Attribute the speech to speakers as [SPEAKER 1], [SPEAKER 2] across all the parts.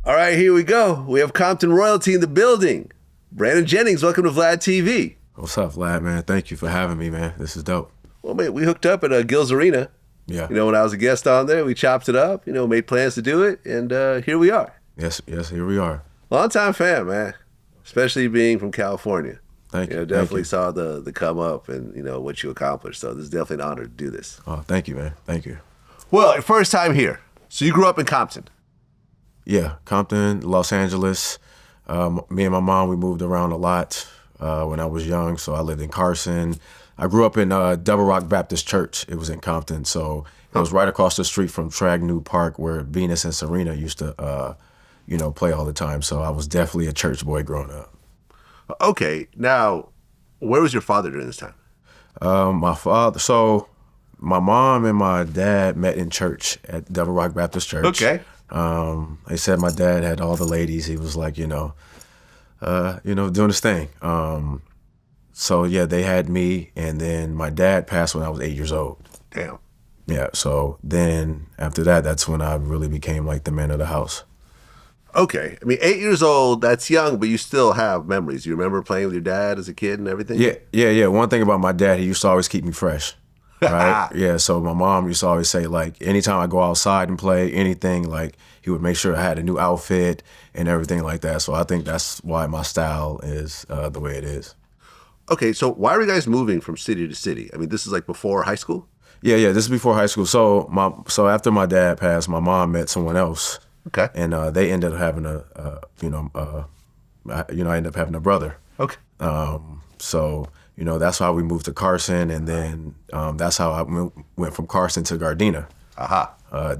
[SPEAKER 1] All right, here we go. We have Compton royalty in the building. Brandon Jennings, welcome to Vlad TV.
[SPEAKER 2] What's up, Vlad, man? Thank you for having me, man. This is dope.
[SPEAKER 1] Well, man, we hooked up at Gil's Arena.
[SPEAKER 2] Yeah.
[SPEAKER 1] When I was a guest on there, we chopped it up, made plans to do it, and here we are.
[SPEAKER 2] Yes, here we are.
[SPEAKER 1] Long-time fan, man, especially being from California.
[SPEAKER 2] Thank you.
[SPEAKER 1] Definitely saw the come up and, what you accomplished. So this is definitely an honor to do this.
[SPEAKER 2] Oh, thank you, man. Thank you.
[SPEAKER 1] Well, your first time here. So you grew up in Compton.
[SPEAKER 2] Yeah, Compton, Los Angeles. Me and my mom, we moved around a lot when I was young. So I lived in Carson. I grew up in Double Rock Baptist Church. It was in Compton. So it was right across the street from Tragnew Park where Venus and Serena used to, play all the time. So I was definitely a church boy growing up.
[SPEAKER 1] Okay. Now, where was your father during this time?
[SPEAKER 2] My mom and my dad met in church at Double Rock Baptist Church.
[SPEAKER 1] Okay.
[SPEAKER 2] They said my dad had all the ladies. He was like, doing his thing. So yeah, they had me, and then my dad passed when I was 8 years old.
[SPEAKER 1] Damn.
[SPEAKER 2] Yeah. So then after that, that's when I really became like the man of the house.
[SPEAKER 1] Okay. I mean, 8 years old, that's young, but you still have memories. You remember playing with your dad as a kid and everything?
[SPEAKER 2] Yeah. One thing about my dad, he used to always keep me fresh. Right? Yeah, so my mom used to always say, like, anytime I go outside and play anything, like, he would make sure I had a new outfit and everything like that. So I think that's why my style is the way it is.
[SPEAKER 1] Okay, so why were you guys moving from city to city? I mean, this is like before high school?
[SPEAKER 2] Yeah, this is before high school. So after my dad passed, my mom met someone else.
[SPEAKER 1] Okay.
[SPEAKER 2] And they ended up having I ended up having a brother.
[SPEAKER 1] Okay.
[SPEAKER 2] That's how we moved to Carson, and then that's how I went from Carson to Gardena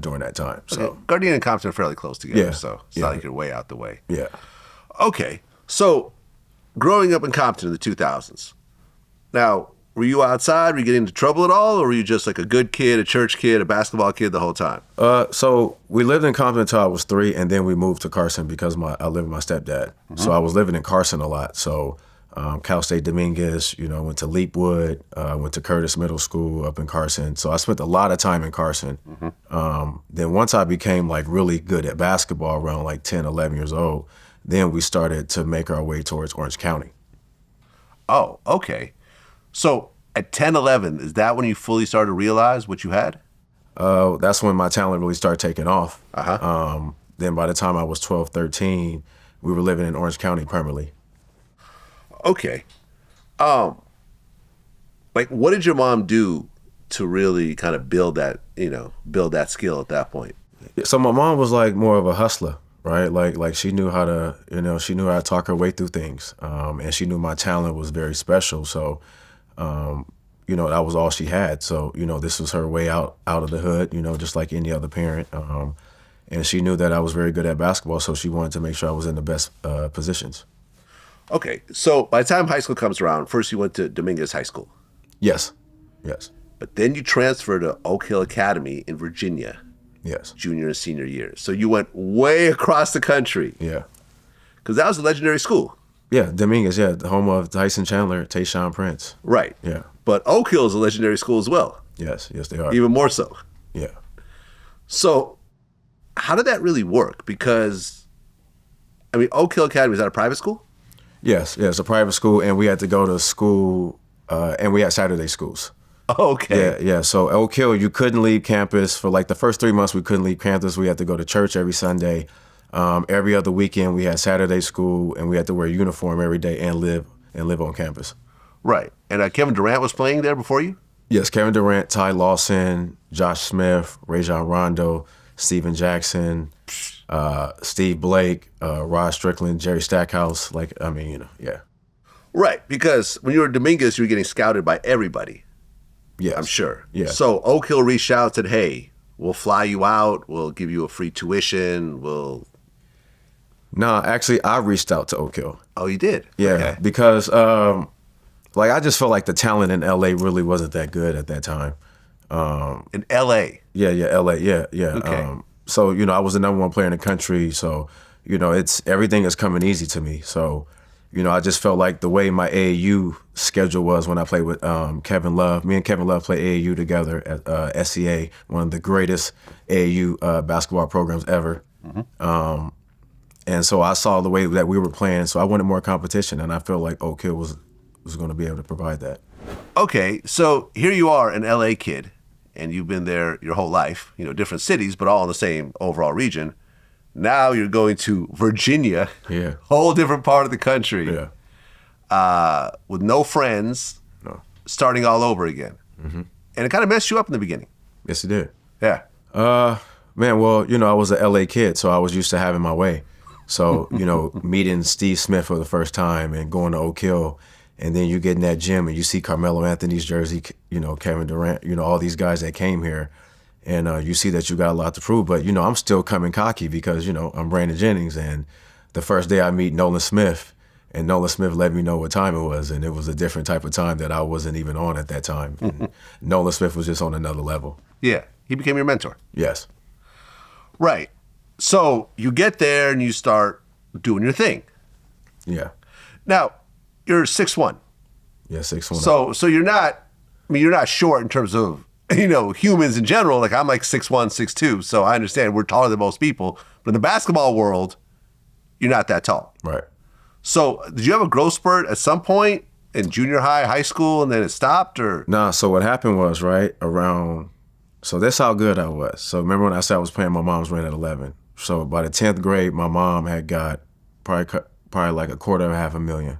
[SPEAKER 2] during that time. So
[SPEAKER 1] okay. Gardena and Compton are fairly close together, so it's not like you're way out the way.
[SPEAKER 2] Yeah.
[SPEAKER 1] Okay, so growing up in Compton in the 2000s, now, were you outside? Were you getting into trouble at all, or were you just like a good kid, a church kid, a basketball kid the whole time?
[SPEAKER 2] So we lived in Compton until I was 3, and then we moved to Carson because I lived with my stepdad. Mm-hmm. So I was living in Carson a lot, so... Cal State Dominguez, went to Leapwood, went to Curtis Middle School up in Carson. So I spent a lot of time in Carson. Mm-hmm. Then once I became like really good at basketball around like 10, 11 years old, then we started to make our way towards Orange County.
[SPEAKER 1] Oh, okay. So at 10, 11, is that when you fully started to realize what you had?
[SPEAKER 2] That's when my talent really started taking off.
[SPEAKER 1] Uh-huh.
[SPEAKER 2] Then by the time I was 12, 13, we were living in Orange County permanently.
[SPEAKER 1] Okay. What did your mom do to really kind of build that skill at that point?
[SPEAKER 2] So my mom was like more of a hustler, right? Like she knew how to, she knew how to talk her way through things. And she knew my talent was very special. So, that was all she had. So, this was her way out of the hood, just like any other parent. And she knew that I was very good at basketball. So she wanted to make sure I was in the best positions.
[SPEAKER 1] Okay, so by the time high school comes around, first you went to Dominguez High School.
[SPEAKER 2] Yes.
[SPEAKER 1] But then you transferred to Oak Hill Academy in Virginia.
[SPEAKER 2] Yes.
[SPEAKER 1] Junior and senior years. So you went way across the country.
[SPEAKER 2] Yeah.
[SPEAKER 1] Because that was a legendary school.
[SPEAKER 2] Yeah, Dominguez, the home of Tyson Chandler, Tayshaun Prince.
[SPEAKER 1] Right.
[SPEAKER 2] Yeah.
[SPEAKER 1] But Oak Hill is a legendary school as well.
[SPEAKER 2] Yes, they are.
[SPEAKER 1] Even more so.
[SPEAKER 2] Yeah.
[SPEAKER 1] So how did that really work? Because, Oak Hill Academy, is that a private school?
[SPEAKER 2] Yes, it's a private school, and we had to go to school, and we had Saturday schools.
[SPEAKER 1] Okay.
[SPEAKER 2] Yeah. So Oak Hill, you couldn't leave campus for like the first 3 months. We couldn't leave campus. We had to go to church every Sunday. Every other weekend, we had Saturday school, and we had to wear a uniform every day and live on campus.
[SPEAKER 1] Right. And Kevin Durant was playing there before you?
[SPEAKER 2] Yes, Kevin Durant, Ty Lawson, Josh Smith, Rajon Rondo, Steven Jackson. Steve Blake, Rod Strickland, Jerry Stackhouse, yeah.
[SPEAKER 1] Right, because when you were at Dominguez, you were getting scouted by everybody.
[SPEAKER 2] Yes.
[SPEAKER 1] I'm sure.
[SPEAKER 2] Yeah.
[SPEAKER 1] So Oak Hill reached out and said, hey, we'll fly you out, we'll give you a free tuition,
[SPEAKER 2] No, actually, I reached out to Oak Hill.
[SPEAKER 1] Oh, you did?
[SPEAKER 2] Yeah,
[SPEAKER 1] okay.
[SPEAKER 2] Because, I just felt like the talent in L.A. really wasn't that good at that time.
[SPEAKER 1] In L.A.?
[SPEAKER 2] Yeah, L.A., yeah.
[SPEAKER 1] Okay.
[SPEAKER 2] So, I was the number one player in the country. So, everything is coming easy to me. So, I just felt like the way my AAU schedule was when I played with Kevin Love. Me and Kevin Love played AAU together at SCA, one of the greatest AAU basketball programs ever. Mm-hmm. And so I saw the way that we were playing, so I wanted more competition, and I felt like Oak Hill was going to be able to provide that.
[SPEAKER 1] Okay, so here you are, an LA kid, and you've been there your whole life, different cities, but all in the same overall region. Now you're going to Virginia,
[SPEAKER 2] Yeah.
[SPEAKER 1] whole different part of the country, with no friends,
[SPEAKER 2] No.
[SPEAKER 1] starting all over again. Mm-hmm. And it kind of messed you up in the beginning.
[SPEAKER 2] Yes, it did.
[SPEAKER 1] Yeah.
[SPEAKER 2] Man, well, I was an LA kid, so I was used to having my way. So, meeting Steve Smith for the first time and going to Oak Hill, and then you get in that gym and you see Carmelo Anthony's jersey, Kevin Durant, all these guys that came here, and you see that you got a lot to prove. But, I'm still coming cocky because, I'm Brandon Jennings, and the first day I meet Nolan Smith, and Nolan Smith let me know what time it was, and it was a different type of time that I wasn't even on at that time. And Nolan Smith was just on another level.
[SPEAKER 1] Yeah. He became your mentor.
[SPEAKER 2] Yes.
[SPEAKER 1] Right. So you get there and you start doing your thing.
[SPEAKER 2] Yeah.
[SPEAKER 1] Now, you're 6'1".
[SPEAKER 2] Yeah, 6'1".
[SPEAKER 1] So you're not, you're not short in terms of, humans in general. Like I'm like 6'1", 6'2", so I understand we're taller than most people. But in the basketball world, you're not that tall.
[SPEAKER 2] Right.
[SPEAKER 1] So did you have a growth spurt at some point in junior high, high school, and then it stopped, or?
[SPEAKER 2] Nah, so what happened was, so that's how good I was. So remember when I said I was playing, my mom's ran at 11. So by the 10th grade, my mom had got probably like $250,000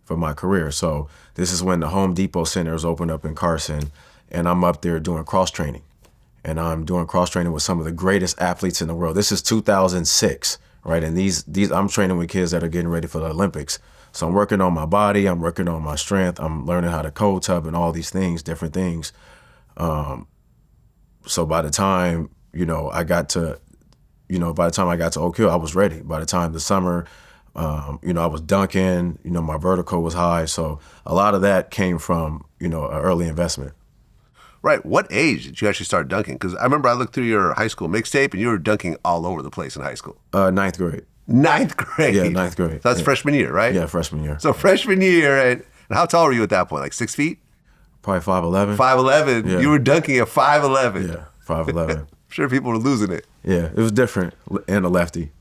[SPEAKER 2] for my career. So this is when the Home Depot Centers opened up in Carson, and I'm up there doing cross training. And I'm doing cross training with some of the greatest athletes in the world. This is 2006, right? And these I'm training with kids that are getting ready for the Olympics. So I'm working on my body, I'm working on my strength, I'm learning how to cold tub and all these things, different things. So by the time, I got to Oak Hill, I was ready. By the time the summer, I was dunking, my vertical was high. So a lot of that came from, an early investment.
[SPEAKER 1] Right. What age did you actually start dunking? Because I remember I looked through your high school mixtape and you were dunking all over the place in high school.
[SPEAKER 2] Ninth grade.
[SPEAKER 1] Ninth grade?
[SPEAKER 2] Yeah, ninth grade.
[SPEAKER 1] So that's freshman year, right?
[SPEAKER 2] Yeah, freshman year.
[SPEAKER 1] So freshman year, and how tall were you at that point? Like 6 feet?
[SPEAKER 2] Probably 5'11".
[SPEAKER 1] 5'11".
[SPEAKER 2] Yeah.
[SPEAKER 1] You were dunking at 5'11".
[SPEAKER 2] Yeah, 5'11".
[SPEAKER 1] I'm sure people were losing it.
[SPEAKER 2] Yeah, it was different, and a lefty.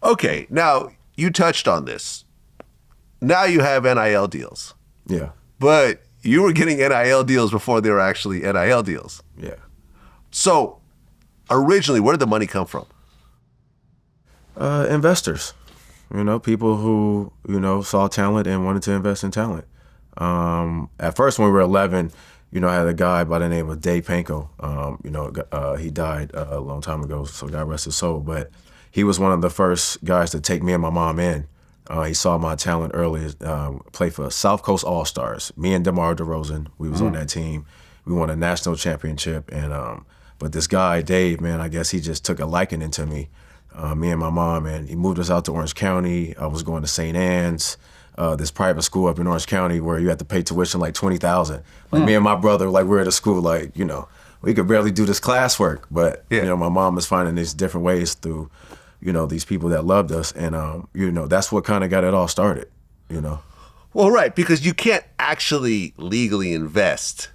[SPEAKER 1] Okay, now you touched on this. Now you have NIL deals.
[SPEAKER 2] Yeah.
[SPEAKER 1] But you were getting NIL deals before they were actually NIL deals.
[SPEAKER 2] Yeah.
[SPEAKER 1] So originally, where did the money come from?
[SPEAKER 2] Investors. People who, saw talent and wanted to invest in talent. At first, when we were 11, I had a guy by the name of Dave Panko. He died a long time ago, so God rest his soul. But he was one of the first guys to take me and my mom in. He saw my talent early, played for South Coast All-Stars. Me and DeMar DeRozan, we was on that team. We won a national championship. And but this guy, Dave, man, I guess he just took a liking into me, me and my mom, and he moved us out to Orange County. I was going to St. Anne's. This private school up in Orange County where you had to pay tuition like $20,000. Like me and my brother, we're at a school, we could barely do this classwork. But, my mom was finding these different ways through, these people that loved us. And, that's what kind of got it all started,
[SPEAKER 1] Well, right, because you can't actually legally invest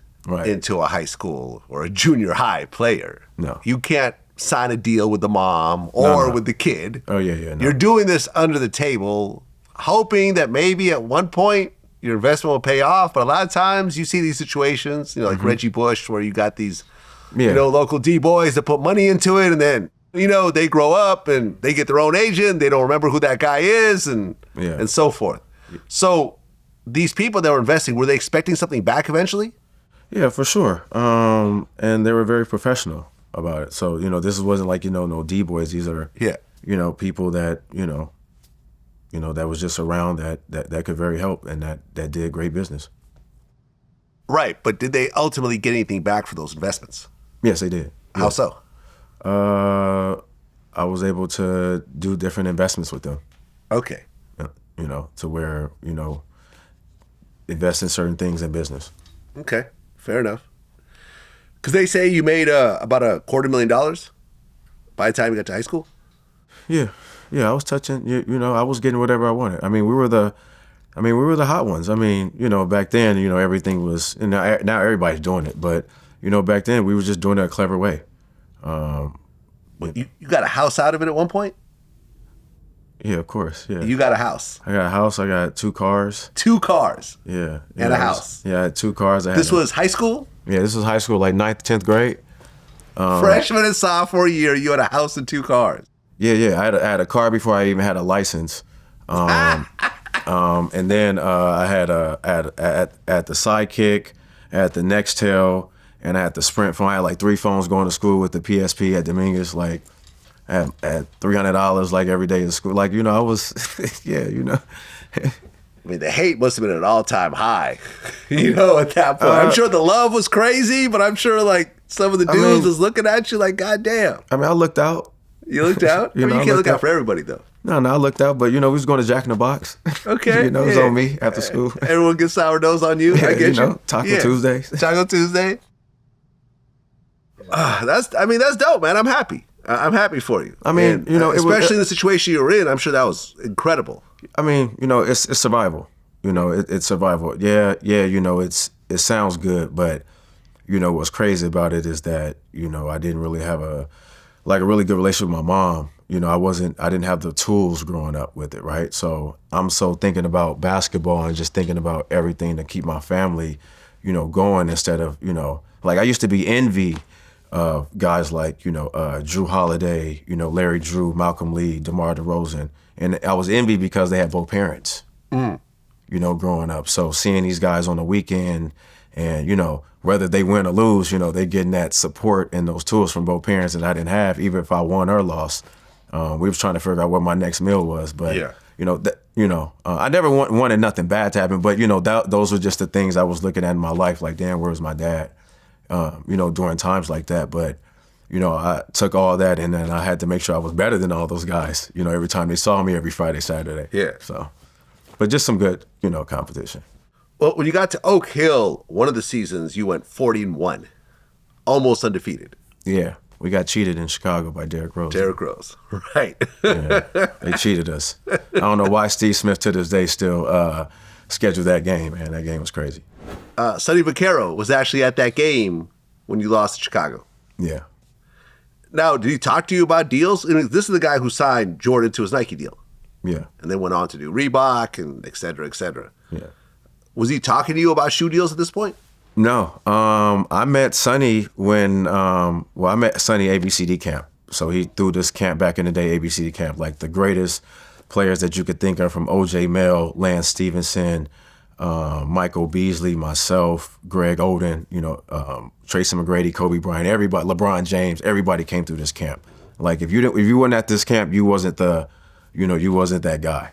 [SPEAKER 1] into a high school or a junior high player.
[SPEAKER 2] No.
[SPEAKER 1] You can't sign a deal with the mom or with the kid.
[SPEAKER 2] Oh, yeah. No.
[SPEAKER 1] You're doing this under the table, hoping that maybe at one point your investment will pay off. But a lot of times you see these situations, like Reggie Bush, where you got these, local D-boys that put money into it. And then, they grow up and they get their own agent. They don't remember who that guy is and so forth. So these people that were investing, were they expecting something back eventually?
[SPEAKER 2] Yeah, for sure. And they were very professional about it. So, this wasn't like, no D-boys. These are, people that, that was just around that could very help and that did great business.
[SPEAKER 1] Right, but did they ultimately get anything back for those investments?
[SPEAKER 2] Yes, they did.
[SPEAKER 1] How so?
[SPEAKER 2] I was able to do different investments with them.
[SPEAKER 1] Okay.
[SPEAKER 2] To where, invest in certain things in business.
[SPEAKER 1] Okay, fair enough. Because they say you made about $250,000 by the time you got to high school?
[SPEAKER 2] Yeah, I was touching. I was getting whatever I wanted. We were the hot ones. Back then, everything was. And now everybody's doing it, but back then we were just doing it a clever way.
[SPEAKER 1] You got a house out of it at one point?
[SPEAKER 2] Yeah, of course. Yeah.
[SPEAKER 1] You got a house.
[SPEAKER 2] I got a house. I got 2 cars.
[SPEAKER 1] 2 cars.
[SPEAKER 2] Yeah.
[SPEAKER 1] And a house.
[SPEAKER 2] I had 2 cars.
[SPEAKER 1] This was high school?
[SPEAKER 2] Yeah, this was high school, like 9th, 10th grade.
[SPEAKER 1] Freshman and sophomore year, you had a house and 2 cars.
[SPEAKER 2] Yeah. I had a car before I even had a license. And then I had at the Sidekick, at the Nextel, and I had the Sprint phone. I had like 3 phones going to school with the PSP at Dominguez. Like, I had $300 like every day at school. Like, I was,
[SPEAKER 1] I mean, the hate must have been at an all-time high, at that point. I'm sure the love was crazy, but I'm sure, like, some of the dudes was looking at you like, God damn.
[SPEAKER 2] I mean, I looked out.
[SPEAKER 1] You looked out? You can't look out for everybody, though.
[SPEAKER 2] No, I looked out, but, we was going to Jack in the Box.
[SPEAKER 1] Okay.
[SPEAKER 2] It was on me after school.
[SPEAKER 1] Everyone gets sourdoughs on you. I get you.
[SPEAKER 2] Taco Tuesdays.
[SPEAKER 1] Taco Tuesday. That's dope, man. I'm happy. I'm happy for you.
[SPEAKER 2] I mean,
[SPEAKER 1] especially in the situation you were in, I'm sure that was incredible.
[SPEAKER 2] I mean, it's survival. It's survival. Yeah. It sounds good, but what's crazy about it is that I didn't really have a really good relationship with my mom. I didn't have the tools growing up with it, right? So I'm thinking about basketball and just thinking about everything to keep my family, going instead of like I used to be envy of guys like, Drew Holiday, Larry Drew, Malcolm Lee, DeMar DeRozan. And I was envy because they had both parents, growing up. So seeing these guys on the weekend and, whether they win or lose, they getting that support and those tools from both parents that I didn't have, even if I won or lost. We was trying to figure out what my next meal was. But, I never wanted nothing bad to happen. But, those were just the things I was looking at in my life. Like, damn, where's my dad? During times like that. But, I took all that and then I had to make sure I was better than all those guys, every time they saw me every Friday, Saturday.
[SPEAKER 1] Yeah.
[SPEAKER 2] So, but just some good, competition.
[SPEAKER 1] Well, when you got to Oak Hill, one of the seasons, you went 40-1, almost undefeated.
[SPEAKER 2] Yeah. We got cheated in Chicago by Derrick Rose.
[SPEAKER 1] Derrick Rose, right.
[SPEAKER 2] Yeah, they cheated us. I don't know why Steve Smith to this day still scheduled that game, man. That game was crazy.
[SPEAKER 1] Sonny Vaccaro was actually at that game when you lost to Chicago.
[SPEAKER 2] Yeah.
[SPEAKER 1] Now, did he talk to you about deals? I mean, this is the guy who signed Jordan to his Nike deal.
[SPEAKER 2] Yeah.
[SPEAKER 1] And then went on to do Reebok and et cetera, et cetera.
[SPEAKER 2] Yeah.
[SPEAKER 1] Was he talking to you about shoe deals at this point?
[SPEAKER 2] No. I met Sonny when, I met Sonny ABCD camp. So he threw this camp back in the day, ABCD camp, like the greatest players that you could think of, from OJ Mel, Lance Stevenson, Michael Beasley, myself, Greg Oden, Tracy McGrady, Kobe Bryant, everybody, LeBron James, everybody came through this camp. Like if you weren't at this camp, you wasn't that guy.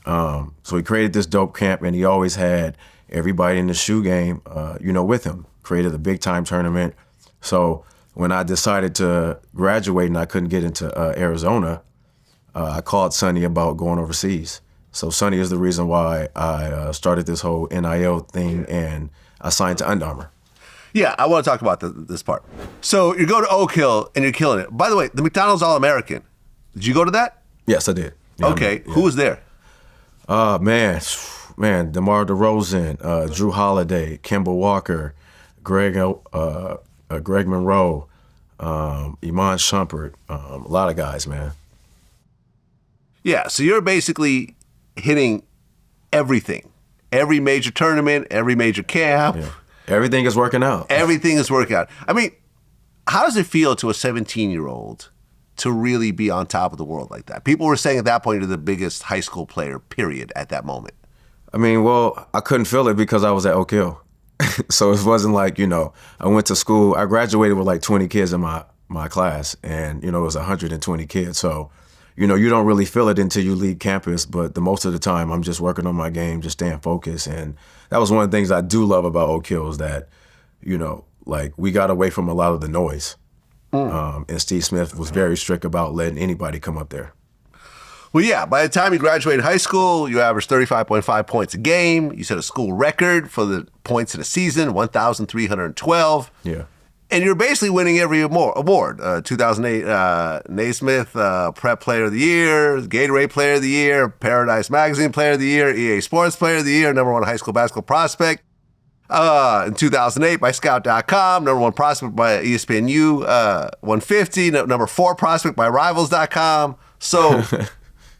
[SPEAKER 2] So he created this dope camp, and he always had everybody in the shoe game, with him. Created a big time tournament. So when I decided to graduate and I couldn't get into Arizona, I called Sonny about going overseas. So Sonny is the reason why I started this whole NIL thing, and I signed to Under Armour.
[SPEAKER 1] Yeah, I want to talk about this part. So you go to Oak Hill and you're killing it. By the way, the McDonald's All-American. Did you go to that?
[SPEAKER 2] Yes, I did. Yeah,
[SPEAKER 1] okay, who was there?
[SPEAKER 2] Man, DeMar DeRozan, Drew Holiday, Kemba Walker, Greg Monroe, Iman Shumpert, a lot of guys, man.
[SPEAKER 1] Yeah, so you're basically hitting everything. Every major tournament, every major camp.
[SPEAKER 2] Yeah. Everything is working out.
[SPEAKER 1] Everything is working out. I mean, how does it feel to a 17-year-old to really be on top of the world like that? People were saying at that point you're the biggest high school player, period, at that moment.
[SPEAKER 2] I mean, well, I couldn't feel it because I was at Oak Hill. So it wasn't like, I went to school. I graduated with like 20 kids in my class, and, it was 120 kids. So, you don't really feel it until you leave campus. But the most of the time, I'm just working on my game, just staying focused. And that was one of the things I do love about Oak Hill is that, like we got away from a lot of the noise. And Steve Smith was very strict about letting anybody come up there.
[SPEAKER 1] Well, yeah, by the time you graduated high school, you averaged 35.5 points a game. You set a school record for the points in a season, 1,312.
[SPEAKER 2] Yeah.
[SPEAKER 1] And you're basically winning every award. 2008 Naismith Prep Player of the Year, Gatorade Player of the Year, Paradise Magazine Player of the Year, EA Sports Player of the Year, #1 high school basketball prospect. In 2008 by Scout.com, #1 prospect by ESPNU 150, #4 prospect by Rivals.com. So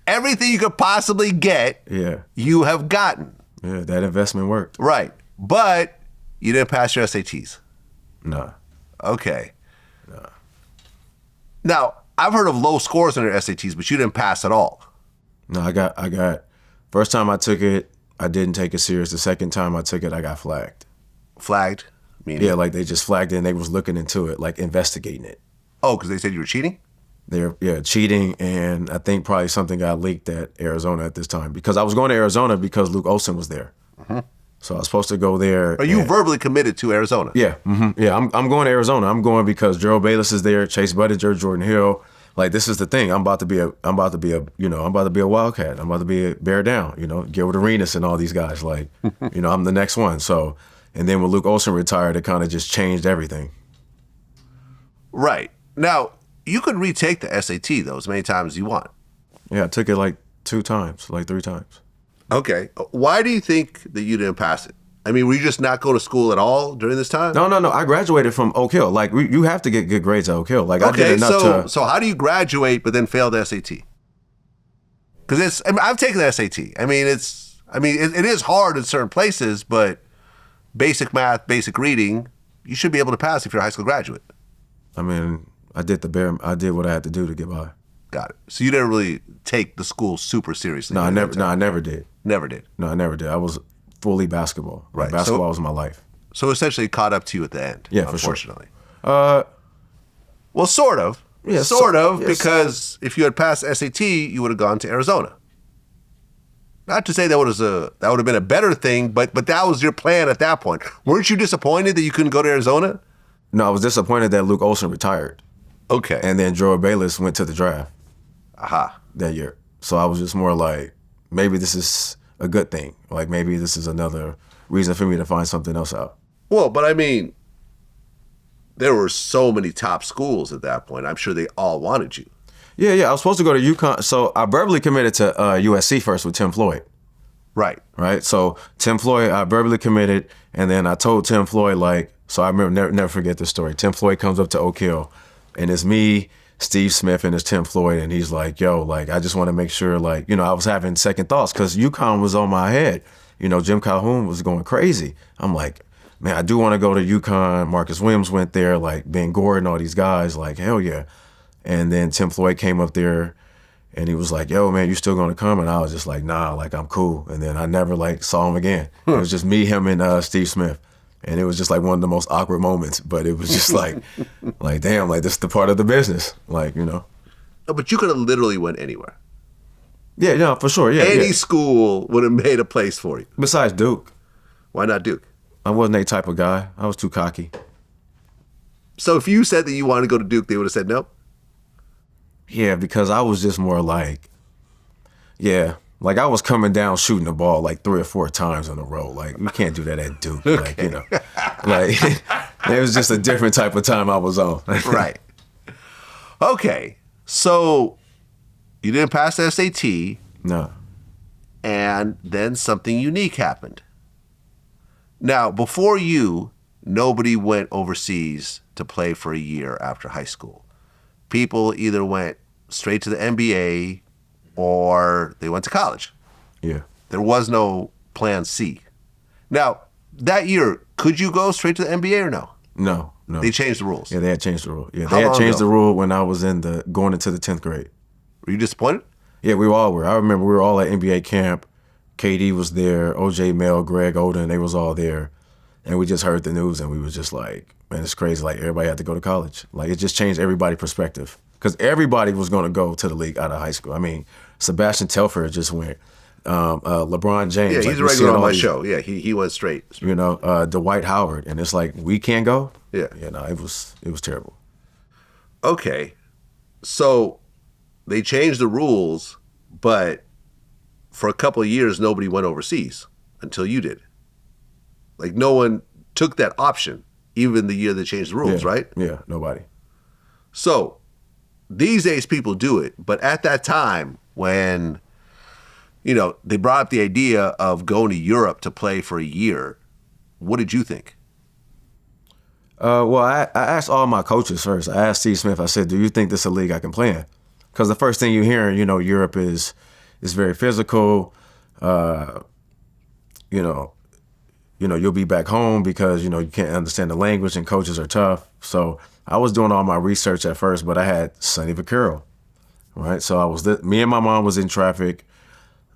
[SPEAKER 1] Everything you could possibly get, you have gotten.
[SPEAKER 2] Yeah, that investment worked.
[SPEAKER 1] Right. But you didn't pass your SATs.
[SPEAKER 2] No.
[SPEAKER 1] Okay.
[SPEAKER 2] No.
[SPEAKER 1] Now, I've heard of low scores on your SATs, but you didn't pass at all.
[SPEAKER 2] No, I got, first time I took it, I didn't take it serious. The second time I took it, I got flagged.
[SPEAKER 1] Flagged? Meaning?
[SPEAKER 2] Yeah, like they just flagged it and they was looking into it, like investigating it.
[SPEAKER 1] Oh, because they said you were cheating?
[SPEAKER 2] They're cheating, and I think probably something got leaked at Arizona at this time. Because I was going to Arizona because Luke Olson was there. Mm-hmm. So I was supposed to go there.
[SPEAKER 1] Are you verbally committed to Arizona?
[SPEAKER 2] Yeah. Mm-hmm. Yeah, I'm going to Arizona. I'm going because Gerald Bayless is there, Chase Budinger, Jordan Hill. Like, this is the thing. I'm about to be a Wildcat. I'm about to be a bear down, Gilbert Arenas and all these guys. Like, I'm the next one. So, and then when Luke Olson retired, it kind of just changed everything.
[SPEAKER 1] Right. Now, you could retake the SAT, though, as many times as you want.
[SPEAKER 2] Yeah, I took it like 2 times, like 3 times.
[SPEAKER 1] Okay. Why do you think that you didn't pass it? I mean, were you just not going to school at all during this time?
[SPEAKER 2] No. I graduated from Oak Hill. Like, you have to get good grades at Oak Hill. Like,
[SPEAKER 1] okay,
[SPEAKER 2] I did enough
[SPEAKER 1] so how do you graduate but then fail the SAT? Because I've taken the SAT. It is hard in certain places, but basic math, basic reading, you should be able to pass if you're a high school graduate.
[SPEAKER 2] I did what I had to do to get by.
[SPEAKER 1] Got it. So you didn't really take the school super seriously.
[SPEAKER 2] No, I never did.
[SPEAKER 1] Never did.
[SPEAKER 2] No, I never did. I was fully basketball.
[SPEAKER 1] Right.
[SPEAKER 2] Basketball was my life.
[SPEAKER 1] So essentially caught up to you at the end.
[SPEAKER 2] Yeah,
[SPEAKER 1] unfortunately.
[SPEAKER 2] For sure.
[SPEAKER 1] Well, sort of.
[SPEAKER 2] Yeah,
[SPEAKER 1] sort of, yes. Because if you had passed SAT, you would have gone to Arizona. Not to say that would have been a better thing, but that was your plan at that point. Weren't you disappointed that you couldn't go to Arizona?
[SPEAKER 2] No, I was disappointed that Luke Olson retired.
[SPEAKER 1] Okay.
[SPEAKER 2] And then Gerald Bayless went to the draft.
[SPEAKER 1] Aha.
[SPEAKER 2] That year. So I was just more like, maybe this is a good thing. Like, maybe this is another reason for me to find something else out.
[SPEAKER 1] Well, but there were so many top schools at that point. I'm sure they all wanted you.
[SPEAKER 2] Yeah. I was supposed to go to UConn. So I verbally committed to USC first with Tim Floyd.
[SPEAKER 1] Right.
[SPEAKER 2] So Tim Floyd, I verbally committed, and then I told Tim Floyd, so I remember, never forget this story. Tim Floyd comes up to Oak Hill, and it's me, Steve Smith, and it's Tim Floyd, and he's like, yo, I just want to make sure, I was having second thoughts because UConn was on my head. Jim Calhoun was going crazy. I'm like, man, I do want to go to UConn. Marcus Williams went there, Ben Gordon, all these guys, hell yeah. And then Tim Floyd came up there, and he was like, yo, man, you still going to come? And I was just like, nah, I'm cool. And then I never, saw him again. It was just me, him, and Steve Smith. And it was just one of the most awkward moments, but it was just damn, this is the part of the business,
[SPEAKER 1] No, but you could have literally went anywhere.
[SPEAKER 2] Yeah, no, for sure. Yeah,
[SPEAKER 1] Any school would have made a place for you.
[SPEAKER 2] Besides Duke.
[SPEAKER 1] Why not Duke?
[SPEAKER 2] I wasn't that type of guy. I was too cocky.
[SPEAKER 1] So if you said that you wanted to go to Duke, they would have said no?
[SPEAKER 2] Yeah, because I was just more I was coming down shooting the ball 3 or 4 times in a row. You can't do that at Duke. It was just a different type of time I was on.
[SPEAKER 1] Right. Okay. So you didn't pass the SAT.
[SPEAKER 2] No.
[SPEAKER 1] And then something unique happened. Now, before you, nobody went overseas to play for a year after high school. People either went straight to the NBA or they went to college.
[SPEAKER 2] Yeah.
[SPEAKER 1] There was no plan C. Now, that year, could you go straight to the NBA or no?
[SPEAKER 2] No.
[SPEAKER 1] They changed the rules.
[SPEAKER 2] Yeah, they had changed the rule. Yeah,
[SPEAKER 1] How
[SPEAKER 2] they had
[SPEAKER 1] long
[SPEAKER 2] changed
[SPEAKER 1] ago?
[SPEAKER 2] the rule when I was going into the 10th grade.
[SPEAKER 1] Were you disappointed?
[SPEAKER 2] Yeah, we all were. I remember we were all at NBA camp. KD was there, OJ Mel, Greg Oden, they was all there. And we just heard the news and we was just like, man, it's crazy. Everybody had to go to college. It just changed everybody's perspective. Because everybody was going to go to the league out of high school. Sebastian Telfair just went. LeBron James.
[SPEAKER 1] Yeah, he's a regular on my show. Yeah, he went straight.
[SPEAKER 2] Dwight Howard. And it's we can't go?
[SPEAKER 1] Yeah.
[SPEAKER 2] Yeah, no, it was terrible.
[SPEAKER 1] Okay. So they changed the rules, but for a couple of years, nobody went overseas until you did. No one took that option, even the year they changed the rules, right?
[SPEAKER 2] Yeah, nobody.
[SPEAKER 1] So these days people do it, but at that time when, they brought up the idea of going to Europe to play for a year, what did you think?
[SPEAKER 2] Well, I asked all my coaches first. I asked Steve Smith, I said, do you think this is a league I can play in? Because the first thing you hear, Europe is, it's very physical. You know, you'll be back home because, you can't understand the language and coaches are tough. So I was doing all my research at first, but I had Sonny Vaccaro, right? So me and my mom was in traffic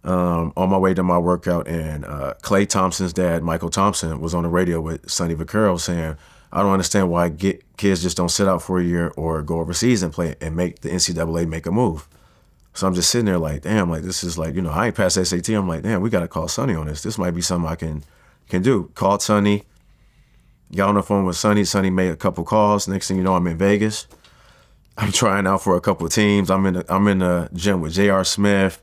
[SPEAKER 2] on my way to my workout, and Klay Thompson's dad, Michael Thompson, was on the radio with Sonny Vaccaro saying, I don't understand why kids just don't sit out for a year or go overseas and play and make the NCAA make a move. So I'm just sitting there like, damn, like this is like, I ain't passed SAT. I'm like, damn, we got to call Sonny on this. This might be something I can do. Called Sonny, got on the phone with Sonny. Sonny made a couple calls. Next thing you know, I'm in Vegas. I'm trying out for a couple of teams. I'm in the gym with J.R. Smith,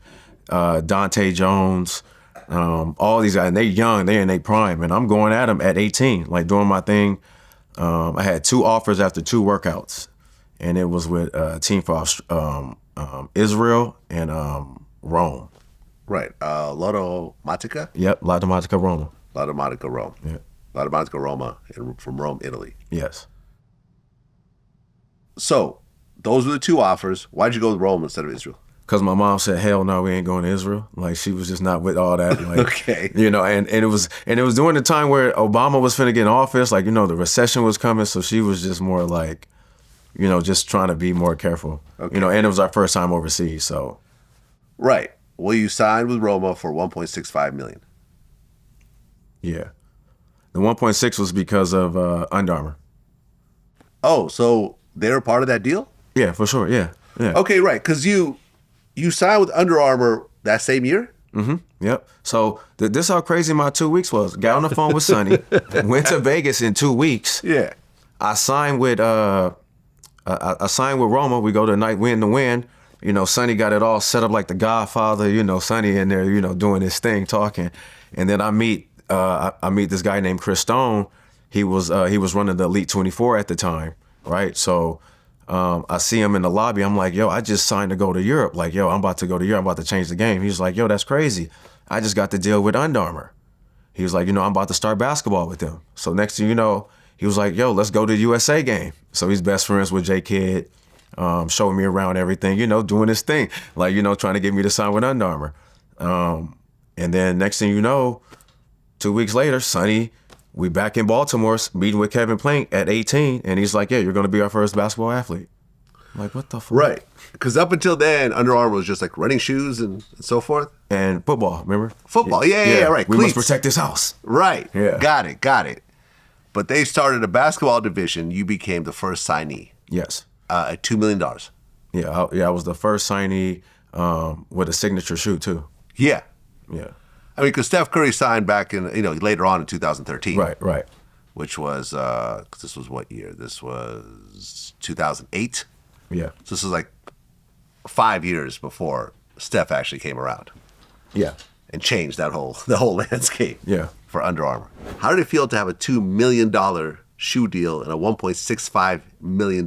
[SPEAKER 2] Dante Jones, all these guys. And they young, they in their prime. And I'm going at them at 18, like doing my thing. I had 2 offers after 2 workouts. And it was with a team for Israel and Rome.
[SPEAKER 1] Right. Lotto Matica?
[SPEAKER 2] Yep, Lottomatica Roma.
[SPEAKER 1] Lottomatica Rome.
[SPEAKER 2] Yeah.
[SPEAKER 1] Lottomatica Roma from Rome, Italy.
[SPEAKER 2] Yes.
[SPEAKER 1] So those were the 2 offers. Why'd you go with Rome instead of Israel?
[SPEAKER 2] Because my mom said, hell no, we ain't going to Israel. Like, she was just not with all that. Like,
[SPEAKER 1] okay.
[SPEAKER 2] And it was during the time where Obama was finna get in office. Like, the recession was coming. So she was just more like, just trying to be more careful. Okay. And it was our first time overseas, so.
[SPEAKER 1] Right. Well, you signed with Roma for $1.65 million.
[SPEAKER 2] Yeah. The 1.6 was because of Under Armour.
[SPEAKER 1] Oh, so they were part of that deal?
[SPEAKER 2] Yeah, for sure. Yeah.
[SPEAKER 1] Okay, right. Because you signed with Under Armour that same year?
[SPEAKER 2] Mm-hmm. Yep. So this how crazy my 2 weeks was. Got on the phone with Sonny, went to Vegas in 2 weeks.
[SPEAKER 1] Yeah.
[SPEAKER 2] I signed with Roma. We go to night win to win. Sonny got it all set up like the Godfather. Sonny in there, doing his thing, talking. And then I meet this guy named Chris Stone. He was running the Elite 24 at the time, right? So I see him in the lobby. I'm like, yo, I just signed to go to Europe. Like, yo, I'm about to go to Europe. I'm about to change the game. He's like, yo, that's crazy. I just got the deal with Under Armour. He was like, I'm about to start basketball with them. So next thing you know, he was like, yo, let's go to the USA game. So he's best friends with J Kidd, showing me around everything, doing his thing. Like, trying to get me to sign with Under Armour. And then next thing you know, 2 weeks later, Sonny, we back in Baltimore meeting with Kevin Plank at 18. And he's like, yeah, you're going to be our first basketball athlete. I'm like, what the fuck?
[SPEAKER 1] Right. Because up until then, Under Armour was just like running shoes and so forth.
[SPEAKER 2] And football, remember?
[SPEAKER 1] Football, yeah, right.
[SPEAKER 2] We
[SPEAKER 1] Cleats.
[SPEAKER 2] must protect this house.
[SPEAKER 1] Right.
[SPEAKER 2] Yeah.
[SPEAKER 1] Got it. But they started a basketball division. You became the first signee.
[SPEAKER 2] Yes.
[SPEAKER 1] At $2 million.
[SPEAKER 2] Yeah, I was the first signee with a signature shoe too.
[SPEAKER 1] Yeah.
[SPEAKER 2] Yeah.
[SPEAKER 1] I mean, because Steph Curry signed back in, later on in 2013.
[SPEAKER 2] Right.
[SPEAKER 1] Which was, this was what year? This was 2008.
[SPEAKER 2] Yeah.
[SPEAKER 1] So this was like 5 years before Steph actually came around.
[SPEAKER 2] Yeah.
[SPEAKER 1] And changed the whole landscape.
[SPEAKER 2] Yeah.
[SPEAKER 1] For Under Armour. How did it feel to have a $2 million shoe deal and a $1.65 million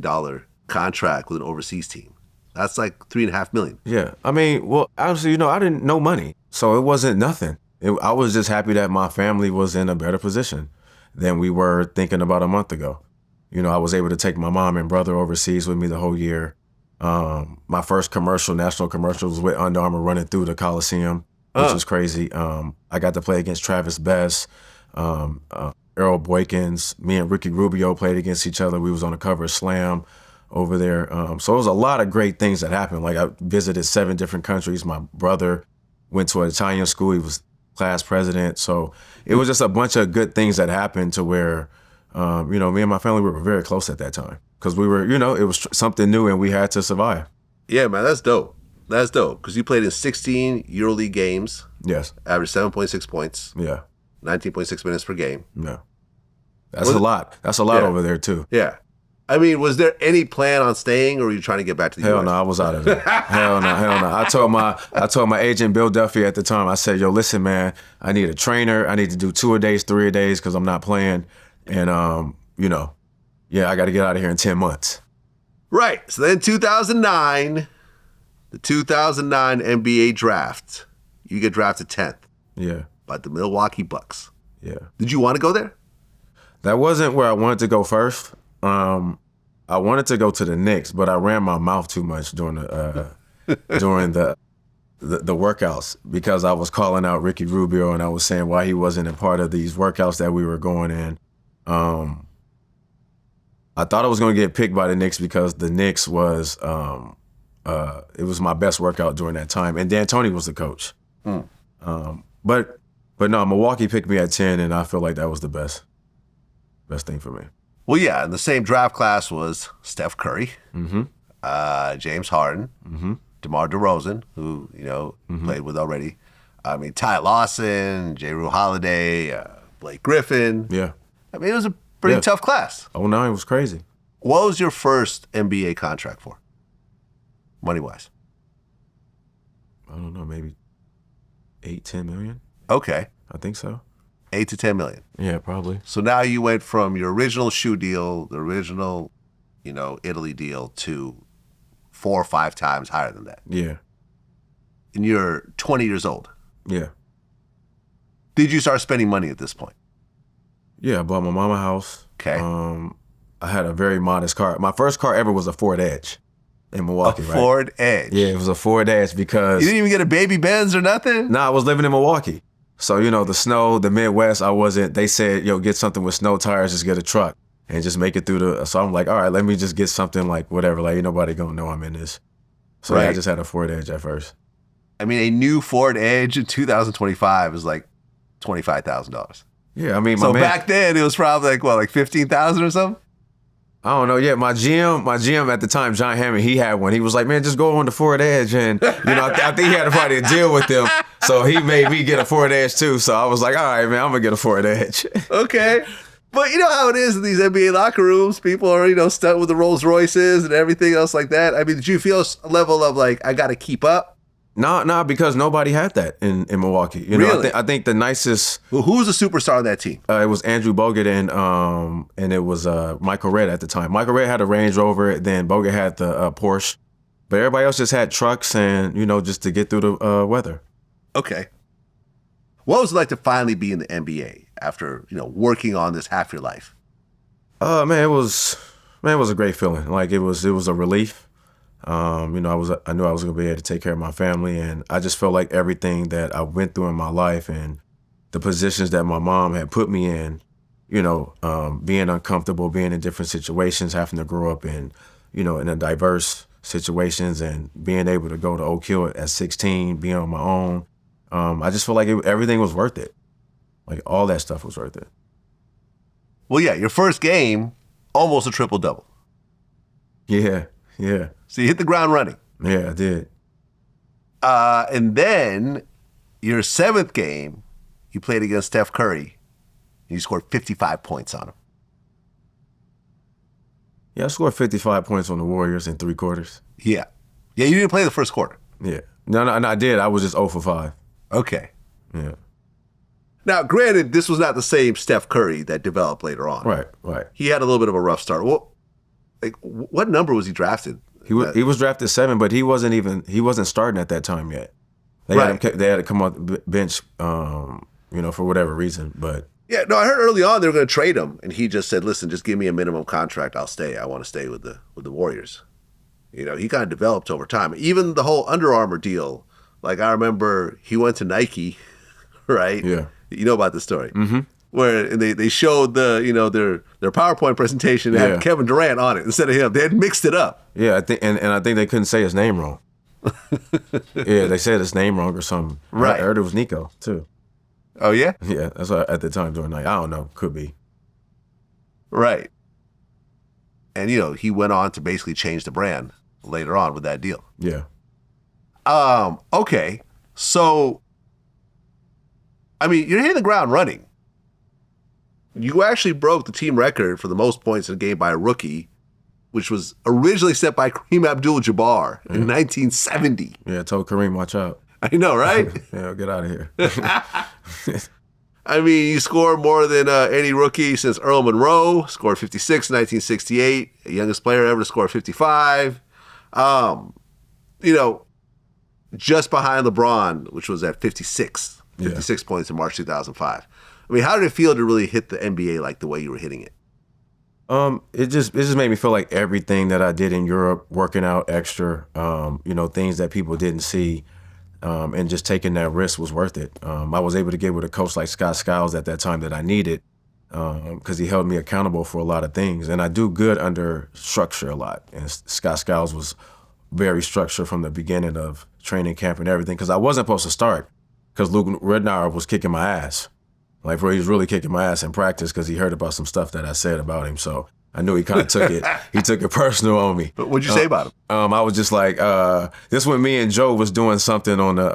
[SPEAKER 1] contract with an overseas team? That's like $3.5 million.
[SPEAKER 2] Yeah. I mean, well, honestly, I didn't know money. So it wasn't nothing. I was just happy that my family was in a better position than we were thinking about a month ago. I was able to take my mom and brother overseas with me the whole year. My first national commercial was with Under Armour running through the Coliseum, which was crazy. I got to play against Travis Best, Earl Boykins. Me and Ricky Rubio played against each other. We was on the cover of Slam over there. So it was a lot of great things that happened. Like, I visited 7 different countries. My brother went to an Italian school. He was class president. So it was just a bunch of good things that happened to where, me and my family were very close at that time. Because we were, it was something new and we had to survive.
[SPEAKER 1] Yeah, man, that's dope. Because you played in 16 EuroLeague games.
[SPEAKER 2] Yes.
[SPEAKER 1] Averaged 7.6 points.
[SPEAKER 2] Yeah.
[SPEAKER 1] 19.6 minutes per game.
[SPEAKER 2] Yeah. That's a lot. That's a lot over there, too.
[SPEAKER 1] Yeah. I mean, was there any plan on staying, or were you trying to get back to the
[SPEAKER 2] US?
[SPEAKER 1] US?
[SPEAKER 2] No, I was out of there. Hell no. I told my agent, Bill Duffy, at the time, I said, yo, listen, man, I need a trainer. I need to do 2-a-days, 3-a-days, because I'm not playing. And, I got to get out of here in 10 months.
[SPEAKER 1] Right. So then 2009, the 2009 NBA draft, you get drafted 10th.
[SPEAKER 2] Yeah.
[SPEAKER 1] By the Milwaukee Bucks.
[SPEAKER 2] Yeah.
[SPEAKER 1] Did you want to go there?
[SPEAKER 2] That wasn't where I wanted to go first. I wanted to go to the Knicks, but I ran my mouth too much during the the workouts, because I was calling out Ricky Rubio and I was saying why he wasn't a part of these workouts that we were going in. I thought I was going to get picked by the Knicks because the Knicks was it was my best workout during that time, and D'Antoni was the coach. But no, Milwaukee picked me at 10, and I feel like that was the best thing for me.
[SPEAKER 1] Well, yeah, and the same draft class was Steph Curry, James Harden, DeMar DeRozan, who played with already. I mean, Ty Lawson, J. Rue Holiday, Blake Griffin.
[SPEAKER 2] Yeah.
[SPEAKER 1] I mean, it was a pretty tough class.
[SPEAKER 2] 09 was crazy.
[SPEAKER 1] What was your first NBA contract for, money-wise?
[SPEAKER 2] I don't know, maybe 8-10 million.
[SPEAKER 1] Okay.
[SPEAKER 2] I think so.
[SPEAKER 1] 8 to 10 million.
[SPEAKER 2] Yeah, probably.
[SPEAKER 1] So now you went from your original shoe deal, the original, Italy deal, to 4 or 5 times higher than that.
[SPEAKER 2] Yeah.
[SPEAKER 1] And you're 20 years old.
[SPEAKER 2] Yeah.
[SPEAKER 1] Did you start spending money at this point?
[SPEAKER 2] Yeah, I bought my mama a house.
[SPEAKER 1] Okay.
[SPEAKER 2] I had a very modest car. My first car ever was a Ford Edge in Milwaukee, right?
[SPEAKER 1] Ford Edge.
[SPEAKER 2] Yeah, it was a Ford Edge because...
[SPEAKER 1] You didn't even get a baby Benz or nothing?
[SPEAKER 2] Nah, I was living in Milwaukee. So, the snow, the Midwest, they said, get something with snow tires, just get a truck and just make it through so I'm like, all right, let me just get something like whatever, like ain't nobody gonna know I'm in this. So yeah, I just had a Ford Edge at first.
[SPEAKER 1] I mean, a new Ford Edge in 2025 is like $25,000.
[SPEAKER 2] Yeah, I mean,
[SPEAKER 1] back then it was probably like 15,000 or something?
[SPEAKER 2] I don't know. Yeah, my GM at the time, John Hammond, he had one. He was like, man, just go on the Ford Edge. And, I think he had probably a deal with them. So he made me get a Ford Edge too. So I was like, all right, man, I'm going to get a Ford Edge.
[SPEAKER 1] Okay. But you know how it is in these NBA locker rooms. People are, stuck with the Rolls Royces and everything else like that. I mean, did you feel a level of I got to keep up?
[SPEAKER 2] No, because nobody had that in Milwaukee.
[SPEAKER 1] Really?
[SPEAKER 2] I think the nicest.
[SPEAKER 1] Well, who was the superstar on that team?
[SPEAKER 2] It was Andrew Bogut and it was Michael Redd at the time. Michael Redd had a Range Rover, then Bogut had the Porsche, but everybody else just had trucks and just to get through the weather.
[SPEAKER 1] Okay. What was it like to finally be in the NBA after working on this half your life?
[SPEAKER 2] Man, it was a great feeling. Like it was a relief. I knew I was going to be able to take care of my family, and I just felt like everything that I went through in my life and the positions that my mom had put me in, being uncomfortable, being in different situations, having to grow up in a diverse situations and being able to go to Oak Hill at 16, being on my own. I just felt like everything was worth it. Like all that stuff was worth it.
[SPEAKER 1] Well, yeah, your first game, almost a triple-double.
[SPEAKER 2] Yeah.
[SPEAKER 1] So you hit the ground running.
[SPEAKER 2] Yeah, I did.
[SPEAKER 1] And then your 7th game, you played against Steph Curry, and you scored 55 points on him.
[SPEAKER 2] Yeah, I scored 55 points on the Warriors in 3 quarters.
[SPEAKER 1] Yeah. Yeah, you didn't play the first quarter.
[SPEAKER 2] Yeah. No, I did. I was just 0 for 5.
[SPEAKER 1] Okay.
[SPEAKER 2] Yeah.
[SPEAKER 1] Now, granted, this was not the same Steph Curry that developed later on.
[SPEAKER 2] Right.
[SPEAKER 1] He had a little bit of a rough start. Well, what number was he drafted?
[SPEAKER 2] He was drafted 7, but he wasn't starting at that time yet. They had to come off the bench, for whatever reason. But
[SPEAKER 1] yeah, no, I heard early on they were going to trade him, and he just said, "Listen, just give me a minimum contract. I'll stay. I want to stay with the Warriors." He kind of developed over time. Even the whole Under Armour deal. Like I remember, he went to Nike, right?
[SPEAKER 2] Yeah,
[SPEAKER 1] you know about the story.
[SPEAKER 2] Mm-hmm.
[SPEAKER 1] Where they showed their PowerPoint presentation and had Kevin Durant on it instead of him. They had mixed it up.
[SPEAKER 2] Yeah, I think and I think they couldn't say his name wrong. Yeah, they said his name wrong or something.
[SPEAKER 1] Right.
[SPEAKER 2] I heard it was Nico too.
[SPEAKER 1] Oh yeah?
[SPEAKER 2] Yeah, that's what at the time during the night. I don't know, could be.
[SPEAKER 1] Right. And he went on to basically change the brand later on with that deal.
[SPEAKER 2] Yeah.
[SPEAKER 1] Okay. So I mean, you're hitting the ground running. You actually broke the team record for the most points in a game by a rookie, which was originally set by Kareem Abdul-Jabbar in 1970.
[SPEAKER 2] Yeah, I told Kareem, watch out.
[SPEAKER 1] I know, right?
[SPEAKER 2] Yeah, get out of here.
[SPEAKER 1] I mean, you scored more than any rookie since Earl Monroe, scored 56 in 1968, the youngest player ever to score 55. Just behind LeBron, which was at 56 points in March 2005. I mean, how did it feel to really hit the NBA like the way you were hitting it?
[SPEAKER 2] It just made me feel like everything that I did in Europe, working out extra, things that people didn't see, and just taking that risk was worth it. I was able to get with a coach like Scott Skiles at that time that I needed because he held me accountable for a lot of things. And I do good under structure a lot. And Scott Skiles was very structured from the beginning of training camp and everything because I wasn't supposed to start because Luke Ridnour was kicking my ass. Like, bro, he was really kicking my ass in practice because he heard about some stuff that I said about him. So I knew he kind of took it. He took it personal on me.
[SPEAKER 1] But what'd you say about him?
[SPEAKER 2] I was just like, this when me and Joe was doing something on the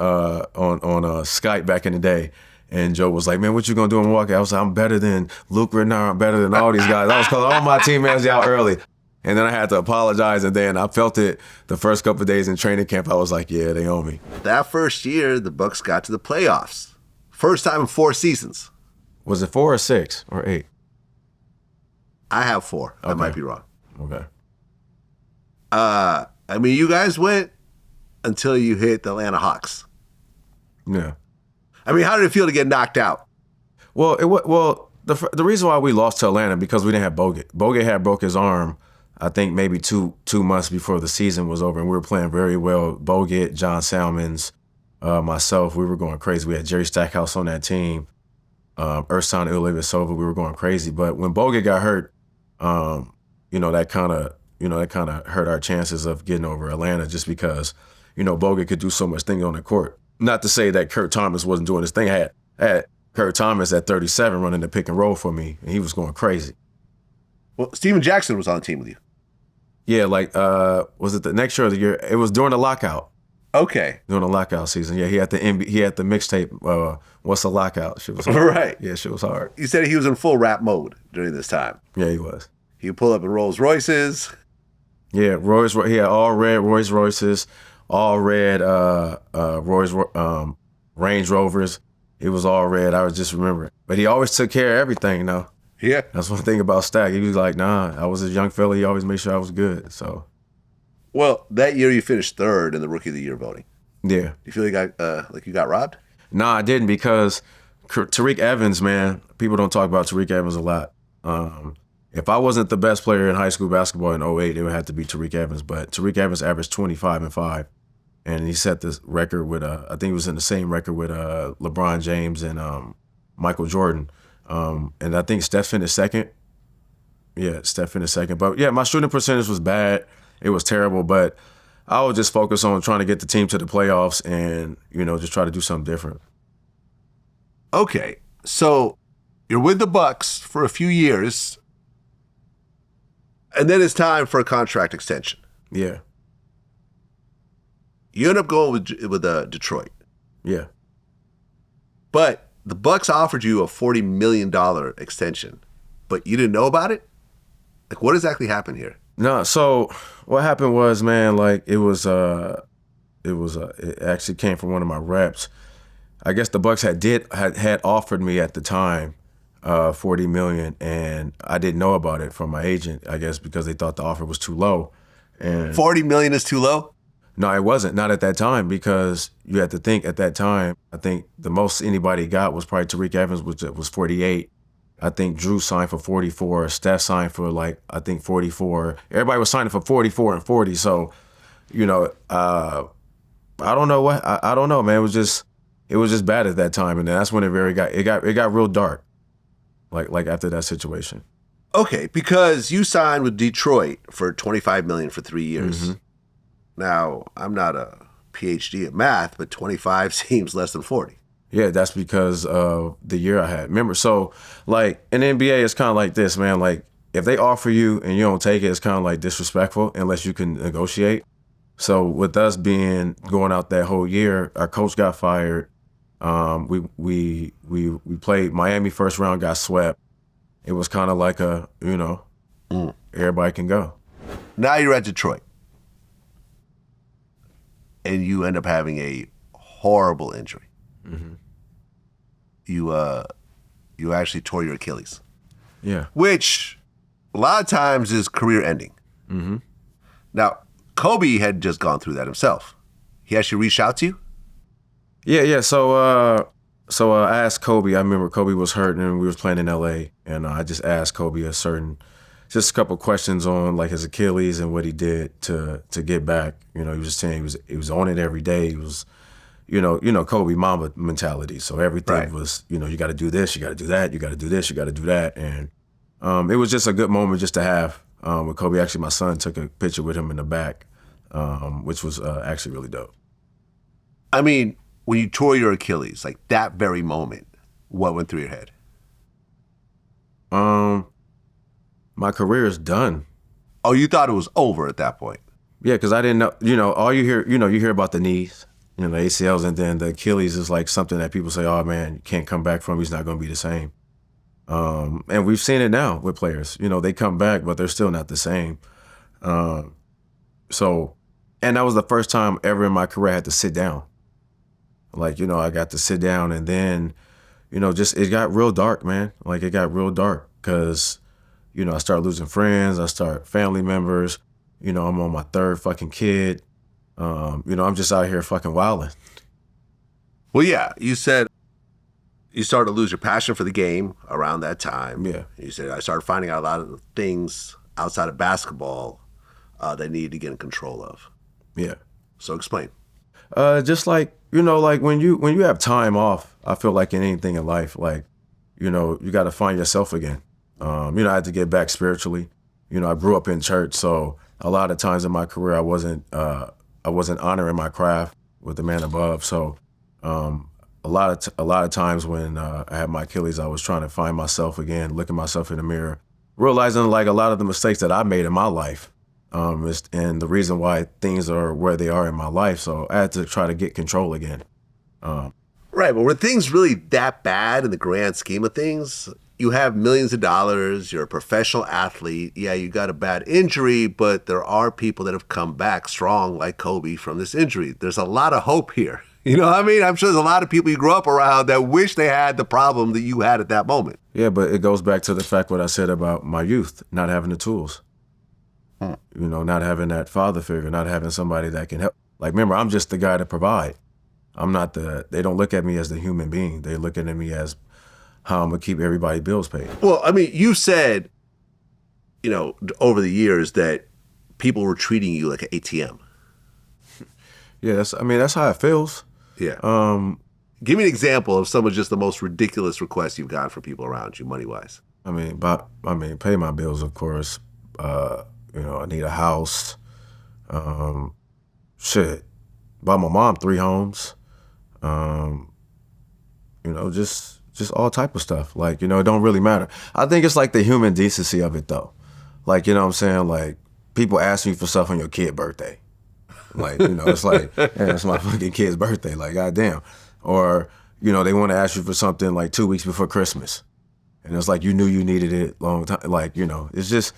[SPEAKER 2] on Skype back in the day. And Joe was like, man, what you gonna do in Milwaukee? I was like, I'm better than Luke Ridnour. I'm better than all these guys. I was calling all my teammates out early. And then I had to apologize. And then I felt it the first couple of days in training camp. I was like, yeah, they owe me.
[SPEAKER 1] That first year, the Bucks got to the playoffs. First time in 4 seasons.
[SPEAKER 2] Was it 4 or 6 or 8?
[SPEAKER 1] I have 4. I might be wrong.
[SPEAKER 2] Okay.
[SPEAKER 1] I mean, you guys went until you hit the Atlanta Hawks.
[SPEAKER 2] Yeah.
[SPEAKER 1] I mean, how did it feel to get knocked out?
[SPEAKER 2] Well, the reason why we lost to Atlanta because we didn't have Bogut. Bogut had broke his arm, I think maybe two months before the season was over, and we were playing very well. Bogut, John Salmons, myself, we were going crazy. We had Jerry Stackhouse on that team, Ersan Ilyasova, we were going crazy. But when Bogut got hurt, that kind of hurt our chances of getting over Atlanta just because, Bogut could do so much things on the court. Not to say that Kurt Thomas wasn't doing his thing. I had Kurt Thomas at 37 running the pick and roll for me, and he was going crazy.
[SPEAKER 1] Well, Steven Jackson was on the team with you.
[SPEAKER 2] Yeah, was it the next year or the year? It was during the lockout.
[SPEAKER 1] Okay.
[SPEAKER 2] During the lockout season. Yeah, he had the mixtape, What's a Lockout? Shit was hard.
[SPEAKER 1] Right.
[SPEAKER 2] Yeah, shit was hard.
[SPEAKER 1] You said he was in full rap mode during this time.
[SPEAKER 2] Yeah, he was.
[SPEAKER 1] He would pull up in Rolls Royces.
[SPEAKER 2] Yeah, he had all red Rolls Royces, all red Range Rovers. It was all red. I was just remembering. But he always took care of everything, though.
[SPEAKER 1] Yeah.
[SPEAKER 2] That's one thing about Stack. He was like, nah, I was a young fella. He always made sure I was good. So.
[SPEAKER 1] Well, that year you finished 3rd in the Rookie of the Year voting.
[SPEAKER 2] Yeah.
[SPEAKER 1] Do you feel you got robbed?
[SPEAKER 2] Nah, I didn't because Tariq Evans, man, people don't talk about Tariq Evans a lot. If I wasn't the best player in high school basketball in 08, it would have to be Tariq Evans. But Tariq Evans averaged 25 and 5. And he set this record with, I think he was in the same record with LeBron James and Michael Jordan. And I think Steph finished second. Yeah, Steph finished second. But yeah, my shooting percentage was bad. It was terrible. But I would just focus on trying to get the team to the playoffs and, just try to do something different.
[SPEAKER 1] Okay. So you're with the Bucks for a few years. And then it's time for a contract extension.
[SPEAKER 2] Yeah.
[SPEAKER 1] You end up going with Detroit.
[SPEAKER 2] Yeah.
[SPEAKER 1] But the Bucks offered you a $40 million extension, but you didn't know about it? Like, what exactly happened here?
[SPEAKER 2] No, so what happened was, man, it actually came from one of my reps. I guess the Bucks had offered me at the time $40 million, and I didn't know about it from my agent, I guess because they thought the offer was too low. And
[SPEAKER 1] $40 million is too low?
[SPEAKER 2] No, it wasn't. Not at that time because you had to think at that time, I think the most anybody got was probably Tariq Evans, which was 48. I think Drew signed for 44. Steph signed for I think 44. Everybody was signing for 44 and 40. So, I don't know what I don't know, man. It was just bad at that time, and then that's when it got real dark. Like after that situation.
[SPEAKER 1] Okay, because you signed with Detroit for $25 million for 3 years. Mm-hmm. Now, I'm not a PhD at math, but 25 seems less than 40.
[SPEAKER 2] Yeah, that's because of the year I had. Remember, so in the NBA, it's kind of like this, man. Like if they offer you and you don't take it, it's kind of like disrespectful unless you can negotiate. So with us going out that whole year, our coach got fired. We played Miami first round, got swept. It was kind of like everybody can go.
[SPEAKER 1] Now you're at Detroit. And you end up having a horrible injury. Mm-hmm. You actually tore your Achilles.
[SPEAKER 2] Yeah.
[SPEAKER 1] Which a lot of times is career ending. Mm-hmm. Now, Kobe had just gone through that himself. He actually reached out to you?
[SPEAKER 2] Yeah. So I asked Kobe. I remember Kobe was hurt and we was playing in LA. And I just asked Kobe just a couple questions on his Achilles and what he did to get back. He was just saying he was on it every day. He was, Kobe Mamba mentality. So everything was, you got to do this, you got to do that, you got to do this, you got to do that. And it was just a good moment just to have with Kobe. Actually, my son took a picture with him in the back, which was actually really dope.
[SPEAKER 1] I mean, when you tore your Achilles, like that very moment, what went through your head?
[SPEAKER 2] My career is done.
[SPEAKER 1] Oh, you thought it was over at that point?
[SPEAKER 2] Yeah, because I didn't know, all you hear, you hear about the knees, the ACLs, and then the Achilles is like something that people say, oh man, you can't come back from, he's not going to be the same. And we've seen it now with players, they come back, but they're still not the same. And that was the first time ever in my career I had to sit down. Like, I got to sit down, and then, it got real dark, man. Like, it got real dark because, I started losing friends, I started family members, I'm on my third fucking kid. I'm just out here fucking wilding.
[SPEAKER 1] Well, yeah, you said you started to lose your passion for the game around that time.
[SPEAKER 2] Yeah.
[SPEAKER 1] You said, I started finding out a lot of the things outside of basketball that I needed to get in control of.
[SPEAKER 2] Yeah.
[SPEAKER 1] So explain.
[SPEAKER 2] Just like, like when you have time off, I feel like in anything in life, like, you got to find yourself again. I had to get back spiritually. I grew up in church, so a lot of times in my career, I wasn't honoring my craft with the man above. So a lot of times when I had my Achilles, I was trying to find myself again, looking myself in the mirror, realizing like a lot of the mistakes that I made in my life, and the reason why things are where they are in my life. So I had to try to get control again.
[SPEAKER 1] Right, but were things really that bad in the grand scheme of things? You have millions of dollars, you're a professional athlete. Yeah, you got a bad injury, but there are people that have come back strong like Kobe from this injury. There's a lot of hope here. You know what I mean? I'm sure there's a lot of people you grew up around that wish they had the problem that you had at that moment.
[SPEAKER 2] Yeah, but it goes back to the fact what I said about my youth, not having the tools. Not having that father figure, not having somebody that can help. Like, remember, I'm just the guy to provide. They don't look at me as the human being. They're looking at me as how I'm going to keep everybody's bills paid.
[SPEAKER 1] Well, I mean, you said, over the years that people were treating you like an ATM.
[SPEAKER 2] Yeah, that's how it feels.
[SPEAKER 1] Yeah. Give me an example of some of just the most ridiculous requests you've gotten from people around you, money-wise.
[SPEAKER 2] Pay my bills, of course. I need a house. Buy my mom 3 homes. Just all type of stuff. Like, it don't really matter. I think it's like the human decency of it, though. Like, you know what I'm saying? Like, people ask you for stuff on your kid's birthday. Like, it's like, hey, it's my fucking kid's birthday. Like, goddamn. Or, they want to ask you for something like 2 weeks before Christmas. And it's like, you knew you needed it long time. Like, it's just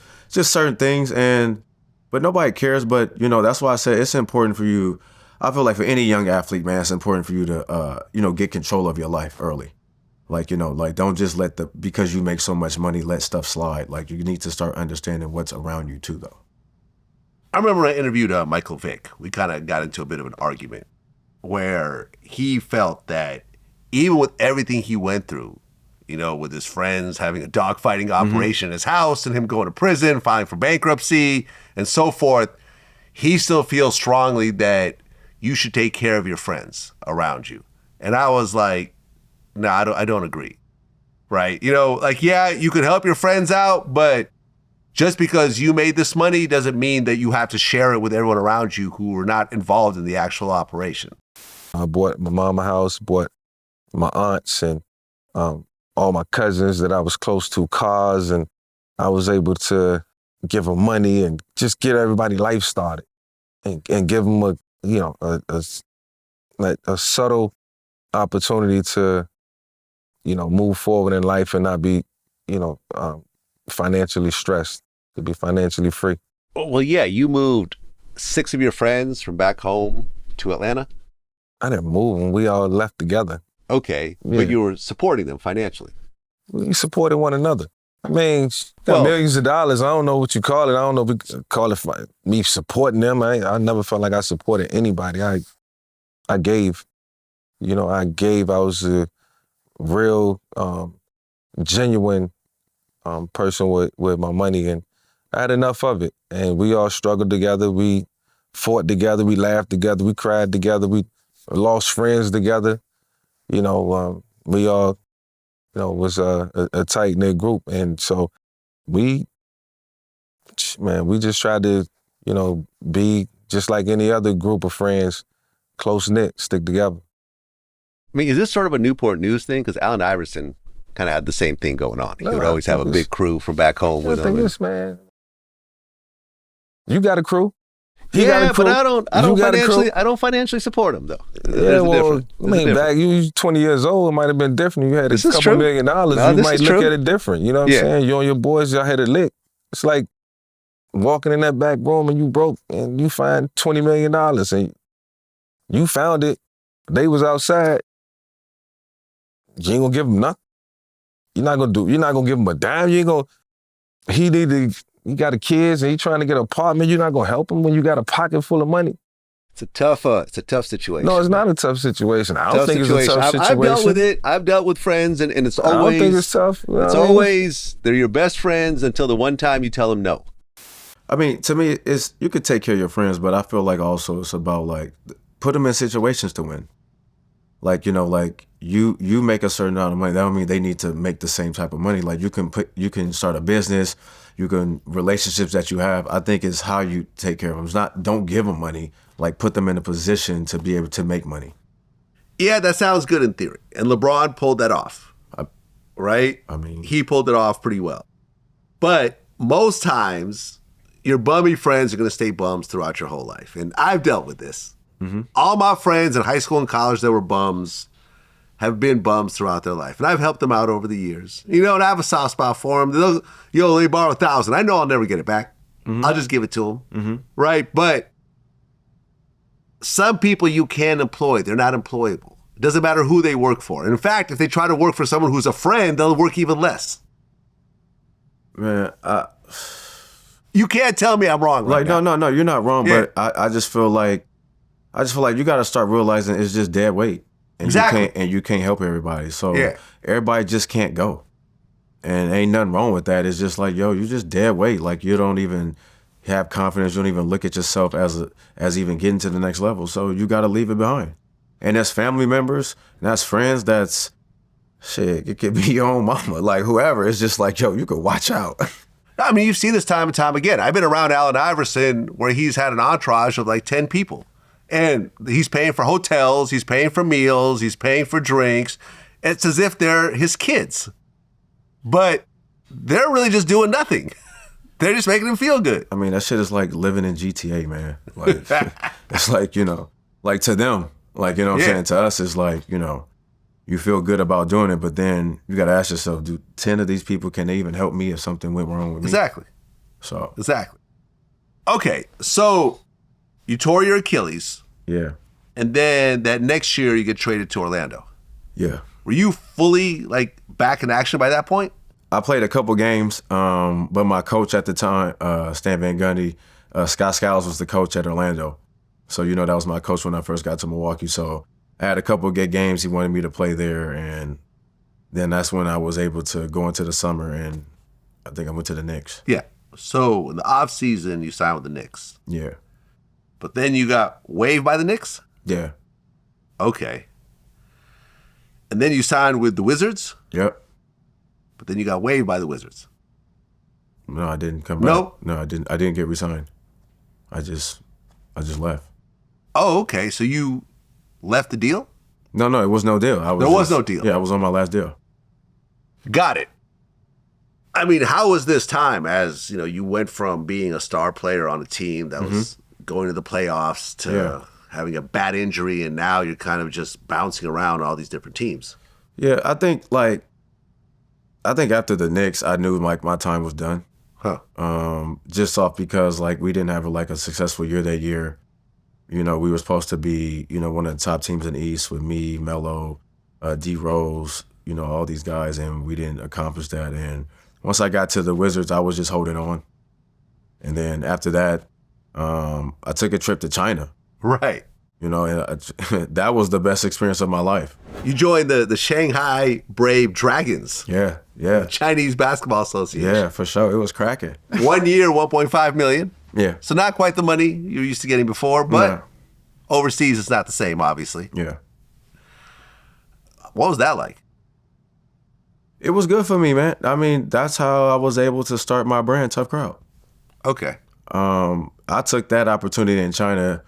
[SPEAKER 2] certain things. But nobody cares. But, that's why I say it's important for you. I feel like for any young athlete, man, it's important for you to, get control of your life early. Like, don't just because you make so much money, let stuff slide. Like, you need to start understanding what's around you too, though.
[SPEAKER 1] I remember I interviewed Michael Vick. We kind of got into a bit of an argument where he felt that even with everything he went through, with his friends having a dogfighting operation in his house and him going to prison, filing for bankruptcy and so forth, he still feels strongly that you should take care of your friends around you. And I was like, no, I don't agree. Right? Yeah, you could help your friends out, but just because you made this money doesn't mean that you have to share it with everyone around you who are not involved in the actual operation.
[SPEAKER 3] I bought my mama a house, bought my aunts and all my cousins that I was close to cars, and I was able to give them money and just get everybody life started and give them a subtle opportunity to, move forward in life and not be, financially stressed, to be financially free.
[SPEAKER 1] Well, yeah, you moved 6 of your friends from back home to Atlanta?
[SPEAKER 3] I didn't move them. We all left together.
[SPEAKER 1] Okay,
[SPEAKER 3] Yeah.
[SPEAKER 1] But you were supporting them financially.
[SPEAKER 3] We supported one another. I mean, got millions of dollars. I don't know what you call it. I don't know if we call it me supporting them. I never felt like I supported anybody. I gave. I gave. I was a real, genuine person with my money, and I had enough of it. And we all struggled together. We fought together. We laughed together. We cried together. We lost friends together. We all, was a tight-knit group. And so we just tried to, be just like any other group of friends, close-knit, stick together.
[SPEAKER 1] I mean, is this sort of a Newport News thing? Because Allen Iverson kind of had the same thing going on. He would always have a big crew from back home with him.
[SPEAKER 3] Man. You got a crew.
[SPEAKER 1] But I don't financially support him though.
[SPEAKER 3] Back you 20 years old, it might have been different. You had a couple $1 million. You might look at it different. You know what I'm saying? You and your boys, y'all had a lick. It's like walking in that back room and you broke and you find $20 million and you found it. They was outside. You ain't gonna give them nothing. You're not gonna give him a dime. He got a kids and he trying to get an apartment. You're not gonna help him when you got a pocket full of money.
[SPEAKER 1] It's a tough situation.
[SPEAKER 3] No, it's not a tough situation. I don't think it's a tough situation.
[SPEAKER 1] I've dealt with it. I've dealt with friends, and it's always.
[SPEAKER 3] I don't think it's tough.
[SPEAKER 1] It's always they're your best friends until the one time you tell them no.
[SPEAKER 2] I mean, to me, it's you could take care of your friends, but I feel like also it's about like put them in situations to win. Like you make a certain amount of money. That don't mean they need to make the same type of money. Like you can start a business. Relationships that you have, I think is how you take care of them. It's not, don't give them money, like put them in a position to be able to make money.
[SPEAKER 1] Yeah, that sounds good in theory. And LeBron pulled that off, right? I mean, he pulled it off pretty well. But most times, your bummy friends are going to stay bums throughout your whole life. And I've dealt with this. Mm-hmm. All my friends in high school and college that were bums have been bums throughout their life. And I've helped them out over the years. And I have a soft spot for them. Let me borrow $1,000. I know I'll never get it back. Mm-hmm. I'll just give it to them. Mm-hmm. Right? But some people you can employ. They're not employable. It doesn't matter who they work for. In fact, if they try to work for someone who's a friend, they'll work even less.
[SPEAKER 2] Man,
[SPEAKER 1] you can't tell me I'm wrong.
[SPEAKER 2] No, you're not wrong. Yeah. But I just feel like you got to start realizing it's just dead weight. And
[SPEAKER 1] exactly.
[SPEAKER 2] You can't help everybody. So everybody just can't go. And ain't nothing wrong with that. It's just like, you just dead weight. Like you don't even have confidence. You don't even look at yourself as even getting to the next level. So you got to leave it behind. And that's family members, and that's friends, that's shit. It could be your own mama, like whoever. It's just like, you could watch out.
[SPEAKER 1] I mean, you've seen this time and time again. I've been around Allen Iverson where he's had an entourage of like 10 people. And he's paying for hotels, he's paying for meals, he's paying for drinks. It's as if they're his kids. But they're really just doing nothing. They're just making him feel good.
[SPEAKER 2] I mean, that shit is like living in GTA, man. Like, it's like, like to them, like, what I'm saying? To us, it's like, you feel good about doing it, but then you got to ask yourself, do 10 of these people, can they even help me if something went wrong with me?
[SPEAKER 1] Exactly. Exactly. Okay, so you tore your Achilles.
[SPEAKER 2] Yeah.
[SPEAKER 1] And then that next year you get traded to Orlando.
[SPEAKER 2] Yeah.
[SPEAKER 1] Were you fully like back in action by that point?
[SPEAKER 2] I played a couple games, but my coach at the time, Stan Van Gundy, Scott Skiles was the coach at Orlando. So, that was my coach when I first got to Milwaukee. So I had a couple of good games. He wanted me to play there. And then that's when I was able to go into the summer, and I think I went to the Knicks.
[SPEAKER 1] Yeah. So in the off season, you signed with the Knicks.
[SPEAKER 2] Yeah.
[SPEAKER 1] But then you got waived by the Knicks?
[SPEAKER 2] Yeah.
[SPEAKER 1] Okay. And then you signed with the Wizards?
[SPEAKER 2] Yep.
[SPEAKER 1] But then you got waived by the Wizards.
[SPEAKER 2] No, I didn't come back.
[SPEAKER 1] No?
[SPEAKER 2] No, I didn't get re-signed. I just left.
[SPEAKER 1] Oh, okay. So you left the deal?
[SPEAKER 2] No, it was no deal.
[SPEAKER 1] There was no deal.
[SPEAKER 2] Yeah, I was on my last deal.
[SPEAKER 1] Got it. I mean, how was this time as, you went from being a star player on a team that was going to the playoffs to having a bad injury, and now you're kind of just bouncing around all these different teams?
[SPEAKER 2] Yeah, I think after the Knicks, I knew like my time was done.
[SPEAKER 1] Huh.
[SPEAKER 2] Just off because like we didn't have a successful year that year. We were supposed to be, one of the top teams in the East with me, Melo, D Rose, all these guys, and we didn't accomplish that. And once I got to the Wizards, I was just holding on. And then after that, I took a trip to China.
[SPEAKER 1] Right.
[SPEAKER 2] That was the best experience of my life.
[SPEAKER 1] You joined the Shanghai Brave Dragons.
[SPEAKER 2] Yeah.
[SPEAKER 1] The Chinese Basketball Association.
[SPEAKER 2] Yeah, for sure. It was cracking.
[SPEAKER 1] 1 year, $1.5 million.
[SPEAKER 2] Yeah.
[SPEAKER 1] So not quite the money you were used to getting before, but Overseas, it's not the same, obviously.
[SPEAKER 2] Yeah.
[SPEAKER 1] What was that like?
[SPEAKER 2] It was good for me, man. I mean, that's how I was able to start my brand, Tough Crowd.
[SPEAKER 1] Okay.
[SPEAKER 2] I took that opportunity in China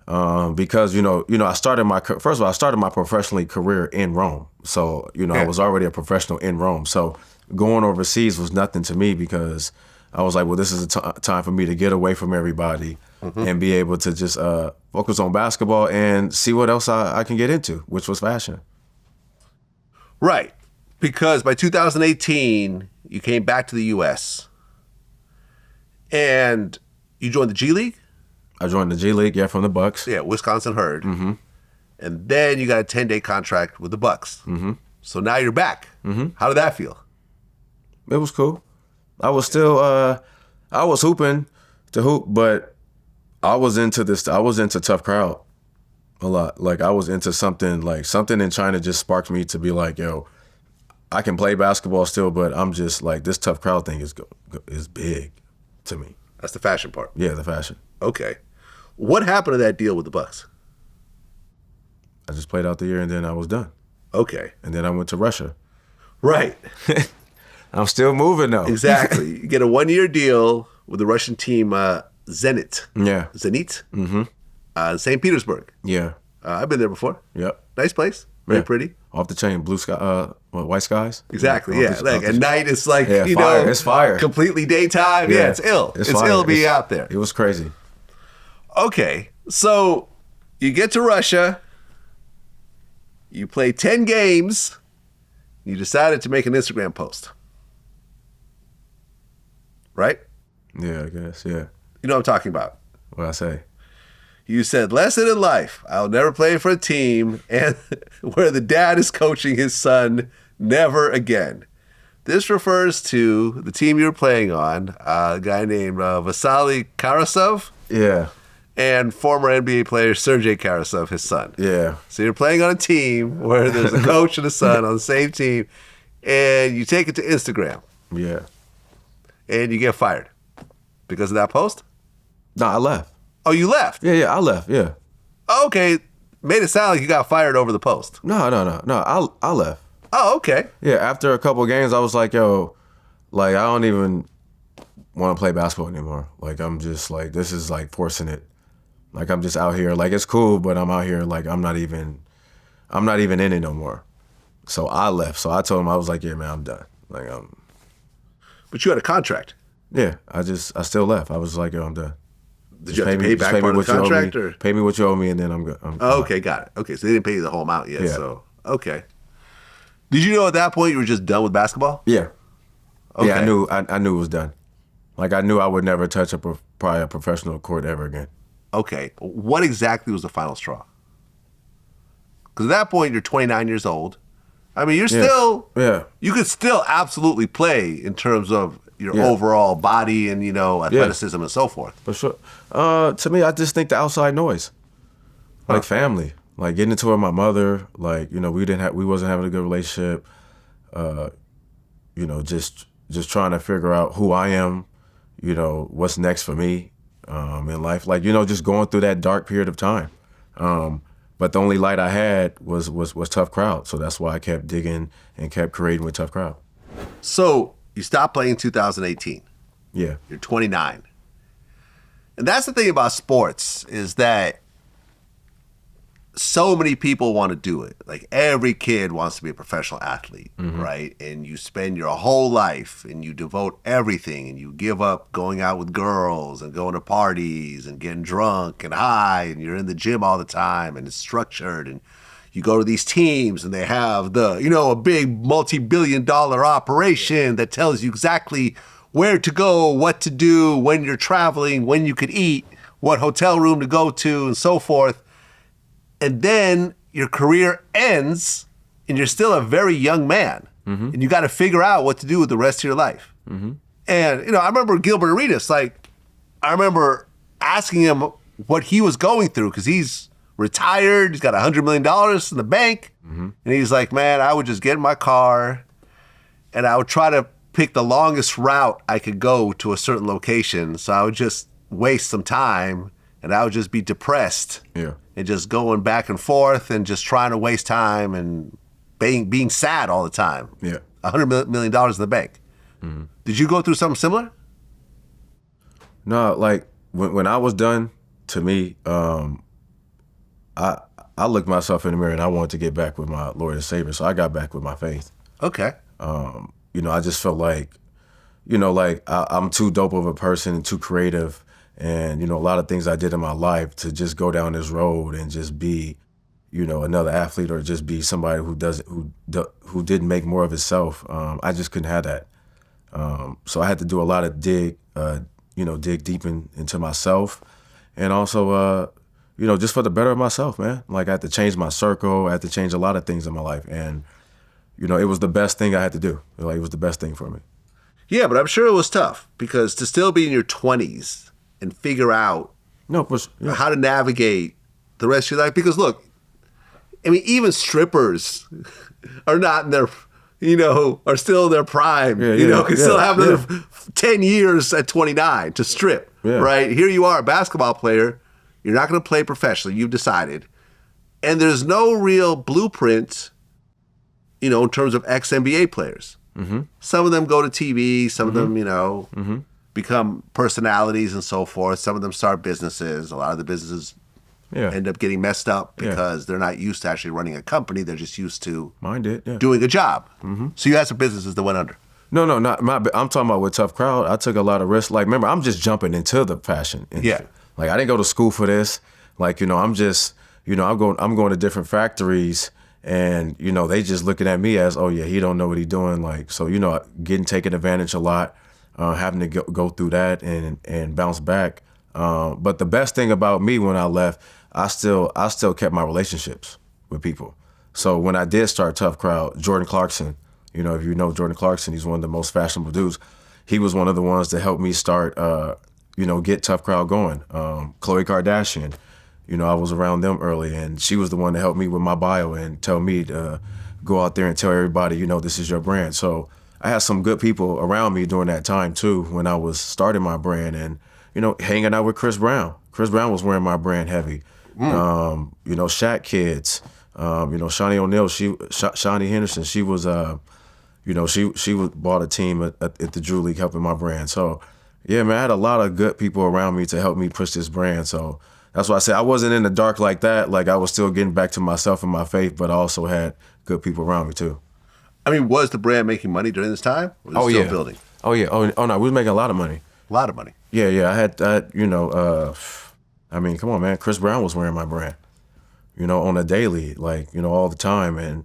[SPEAKER 2] because I started my professional career in Rome. So I was already a professional in Rome. So going overseas was nothing to me because I was like, well, this is a time for me to get away from everybody and be able to just focus on basketball and see what else I can get into, which was fashion.
[SPEAKER 1] Right. Because by 2018, you came back to the U.S. and you joined the G League?
[SPEAKER 2] I joined the G League, from the Bucks.
[SPEAKER 1] Yeah, Wisconsin Herd. Mm-hmm. And then you got a 10-day contract with the Bucks. Mm-hmm. So now you're back. Mm-hmm. How did that feel?
[SPEAKER 2] It was cool. I was still, I was hooping to hoop, but I was into this. I was into Tough Crowd a lot. Like I was into something in China just sparked me to be like, yo, I can play basketball still, but I'm just like, this Tough Crowd thing is big to me.
[SPEAKER 1] That's the fashion part.
[SPEAKER 2] Yeah, the fashion.
[SPEAKER 1] Okay. What happened to that deal with the Bucks?
[SPEAKER 2] I just played out the year and then I was done.
[SPEAKER 1] Okay.
[SPEAKER 2] And then I went to Russia.
[SPEAKER 1] Right.
[SPEAKER 2] I'm still moving though.
[SPEAKER 1] Exactly. You get a 1-year deal with the Russian team Zenit.
[SPEAKER 2] Yeah.
[SPEAKER 1] Zenit? Mm-hmm. St. Petersburg.
[SPEAKER 2] Yeah.
[SPEAKER 1] I've been there before.
[SPEAKER 2] Yep.
[SPEAKER 1] Nice place. Very pretty.
[SPEAKER 2] Off the chain, blue sky, white skies.
[SPEAKER 1] Exactly. Yeah. Like at night, it's like
[SPEAKER 2] fire. It's fire.
[SPEAKER 1] Completely daytime. Yeah, it's ill. It's ill being out there.
[SPEAKER 2] It was crazy.
[SPEAKER 1] Okay, so you get to Russia. You play 10 games. You decided to make an Instagram post, right?
[SPEAKER 2] Yeah, I guess. Yeah.
[SPEAKER 1] You know what I'm talking about.
[SPEAKER 2] What'd I say?
[SPEAKER 1] You said, lesson in life, I'll never play for a team and where the dad is coaching his son, never again. This refers to the team you were playing on, a guy named Vasily Karasov.
[SPEAKER 2] Yeah.
[SPEAKER 1] And former NBA player Sergei Karasov, his son.
[SPEAKER 2] Yeah.
[SPEAKER 1] So you're playing on a team where there's a coach and a son on the same team, and you take it to Instagram.
[SPEAKER 2] Yeah.
[SPEAKER 1] And you get fired because of that post?
[SPEAKER 2] No, I left.
[SPEAKER 1] Oh, you left?
[SPEAKER 2] Yeah, I left, yeah.
[SPEAKER 1] Okay. Made it sound like you got fired over the post.
[SPEAKER 2] No, I left.
[SPEAKER 1] Oh, okay.
[SPEAKER 2] Yeah, after a couple of games, I was like, yo, like, I don't even want to play basketball anymore. Like, I'm just like, this is like forcing it. Like, I'm just out here. Like, it's cool, but I'm out here. Like, I'm not even in it no more. So I left. So I told him, I was like, yeah, man, I'm done. Like,
[SPEAKER 1] But you had a contract.
[SPEAKER 2] Yeah, I still left. I was like, yo, I'm done.
[SPEAKER 1] Did you have to pay back part of the contract? Or?
[SPEAKER 2] Pay me what you owe me, and then I'm good.
[SPEAKER 1] Oh, okay, got it. Okay, so they didn't pay you the whole amount yet.
[SPEAKER 2] Yeah.
[SPEAKER 1] So, okay. Did you know at that point you were just done with basketball?
[SPEAKER 2] Yeah.
[SPEAKER 1] Okay.
[SPEAKER 2] Yeah, I knew it was done. Like, I knew I would never touch probably a professional court ever again.
[SPEAKER 1] Okay. What exactly was the final straw? Because at that point, you're 29 years old. I mean, you're still...
[SPEAKER 2] Yeah.
[SPEAKER 1] You could still absolutely play in terms of your overall body and, athleticism and so forth.
[SPEAKER 2] For sure. To me, I just think the outside noise. Like family. Like getting into it with my mother. Like, we wasn't having a good relationship. Just trying to figure out who I am, what's next for me in life. Like, just going through that dark period of time. But the only light I had was Tough Crowd. So that's why I kept digging and kept creating with Tough Crowd.
[SPEAKER 1] So you stopped playing in 2018.
[SPEAKER 2] Yeah.
[SPEAKER 1] You're 29. And that's the thing about sports is that so many people want to do it. Like every kid wants to be a professional athlete, right? And you spend your whole life and you devote everything and you give up going out with girls and going to parties and getting drunk and high and you're in the gym all the time and it's structured and you go to these teams and they have a big multi-billion-dollar operation that tells you exactly where to go, what to do, when you're traveling, when you could eat, what hotel room to go to and so forth. And then your career ends and you're still a very young man. Mm-hmm. And you got to figure out what to do with the rest of your life. Mm-hmm. And, I remember Gilbert Arenas, I remember asking him what he was going through because he's retired. He's got $100 million in the bank. Mm-hmm. And he's like, man, I would just get in my car and I would try to pick the longest route I could go to a certain location. So I would just waste some time and I would just be depressed.
[SPEAKER 2] Yeah.
[SPEAKER 1] and just going back and forth and just trying to waste time and being sad all the time.
[SPEAKER 2] Yeah.
[SPEAKER 1] $100 million in the bank. Mm-hmm. Did you go through something similar?
[SPEAKER 2] No, like when I was done, to me, I looked myself in the mirror and I wanted to get back with my Lord and Savior. So I got back with my faith.
[SPEAKER 1] Okay.
[SPEAKER 2] I just felt like, I'm too dope of a person and too creative. And, a lot of things I did in my life to just go down this road and just be, another athlete or just be somebody who didn't make more of himself. I just couldn't have that. So I had to do a lot of dig deep into myself. And also, just for the better of myself, man. Like I had to change my circle. I had to change a lot of things in my life. And, it was the best thing I had to do. Like it was the best thing for me.
[SPEAKER 1] Yeah, but I'm sure it was tough because to still be in your 20s and figure out how to navigate the rest of your life. Because look, I mean, even strippers are not in their, are still in their prime. Can still have another 10 years at 29 to strip, right? Here you are, a basketball player. You're not going to play professionally. You've decided. And there's no real blueprint, in terms of ex-NBA players. Mm-hmm. Some of them go to TV. Some of them, become personalities and so forth. Some of them start businesses. A lot of the businesses end up getting messed up because they're not used to actually running a company. They're just used to doing a job. Mm-hmm. So you had some businesses that went under.
[SPEAKER 2] No, not I'm talking about with Tough Crowd. I took a lot of risks. Like, remember, I'm just jumping into the fashion industry. Yeah. Like, I didn't go to school for this. Like, I'm just, I'm going to different factories. And, they just looking at me as, oh, yeah, he don't know what he's doing. Like, so, getting taken advantage a lot, having to go through that and bounce back. But the best thing about me when I left, I still kept my relationships with people. So when I did start Tough Crowd, Jordan Clarkson, if you know Jordan Clarkson, he's one of the most fashionable dudes. He was one of the ones that helped me start, get Tough Crowd going. Khloe Kardashian. I was around them early, and she was the one that helped me with my bio and tell me to go out there and tell everybody, this is your brand. So I had some good people around me during that time, too, when I was starting my brand and, hanging out with Chris Brown. Chris Brown was wearing my brand heavy. Shaq kids, Shawnee O'Neal, Shawnee Henderson, she was, she bought a team at the Drew League helping my brand. So, yeah, man, I had a lot of good people around me to help me push this brand. So that's why I say I wasn't in the dark like that. Like I was still getting back to myself and my faith, but I also had good people around me too.
[SPEAKER 1] I mean, was the brand making money during this time? Or was it still building?
[SPEAKER 2] Oh yeah. Oh no, we was making a lot of money.
[SPEAKER 1] A lot of money.
[SPEAKER 2] Yeah. I had come on, man. Chris Brown was wearing my brand, on a daily, like, all the time. And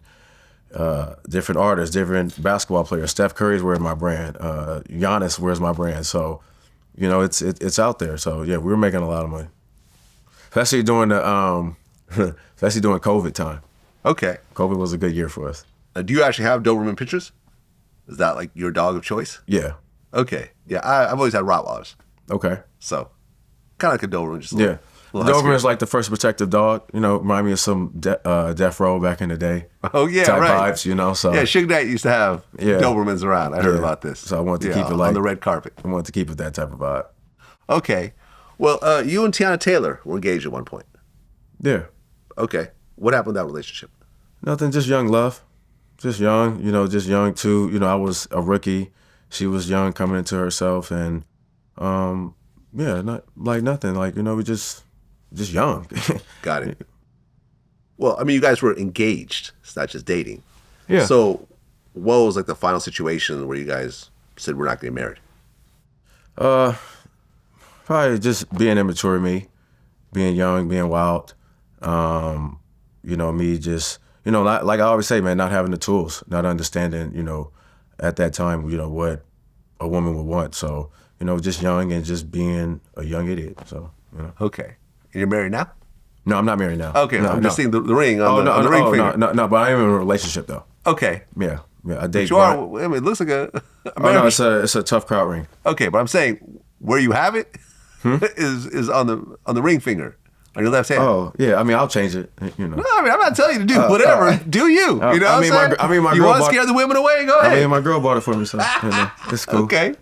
[SPEAKER 2] different artists, different basketball players. Steph Curry's wearing my brand. Giannis wears my brand. So, it's out there. So yeah, we were making a lot of money. Especially during during COVID time.
[SPEAKER 1] Okay.
[SPEAKER 2] COVID was a good year for us.
[SPEAKER 1] Do you actually have Doberman pictures? Is that like your dog of choice?
[SPEAKER 2] Yeah.
[SPEAKER 1] Okay. Yeah, I've always had Rottweilers.
[SPEAKER 2] Okay.
[SPEAKER 1] So, kind of like a Doberman. Just
[SPEAKER 2] Doberman is like the first protective dog. Remind me of some Death Row back in the day.
[SPEAKER 1] Oh yeah,
[SPEAKER 2] type
[SPEAKER 1] right.
[SPEAKER 2] vibes. So
[SPEAKER 1] yeah, Suge Knight used to have Dobermans around. I heard about this.
[SPEAKER 2] So I wanted to keep it like
[SPEAKER 1] on the red carpet.
[SPEAKER 2] I wanted to keep it that type of vibe.
[SPEAKER 1] Okay. Well, you and Tiana Taylor were engaged at one point.
[SPEAKER 2] Yeah.
[SPEAKER 1] Okay. What happened with that relationship?
[SPEAKER 2] Nothing, just young love. Just young, just young too. I was a rookie. She was young, coming into herself, and not like nothing. Like, we just young.
[SPEAKER 1] Got it. Well, I mean, you guys were engaged. It's not just dating.
[SPEAKER 2] Yeah.
[SPEAKER 1] So what was like the final situation where you guys said we're not getting married?
[SPEAKER 2] Probably just being immature, me, being young, being wild. Me just, like I always say, man, not having the tools, not understanding, at that time, what a woman would want. So, just young and just being a young idiot. So,
[SPEAKER 1] Okay. And you're married now?
[SPEAKER 2] No, I'm not married now.
[SPEAKER 1] Okay, no, I'm just seeing the ring on the ring finger.
[SPEAKER 2] No, but I am in a relationship though.
[SPEAKER 1] Okay.
[SPEAKER 2] Yeah, I date.
[SPEAKER 1] But you are, I mean, it looks like a
[SPEAKER 2] no, it's a Tough Crowd ring.
[SPEAKER 1] Okay, but I'm saying where you have it is on the ring finger. On your left hand.
[SPEAKER 2] Oh, yeah. I mean, I'll change it.
[SPEAKER 1] No, I mean, I'm not telling you to do whatever. Do you? You know what I'm saying?
[SPEAKER 2] My
[SPEAKER 1] you
[SPEAKER 2] girl
[SPEAKER 1] want to scare the women away? Go ahead.
[SPEAKER 2] I mean, my girl bought it for me, so it's cool.
[SPEAKER 1] Okay.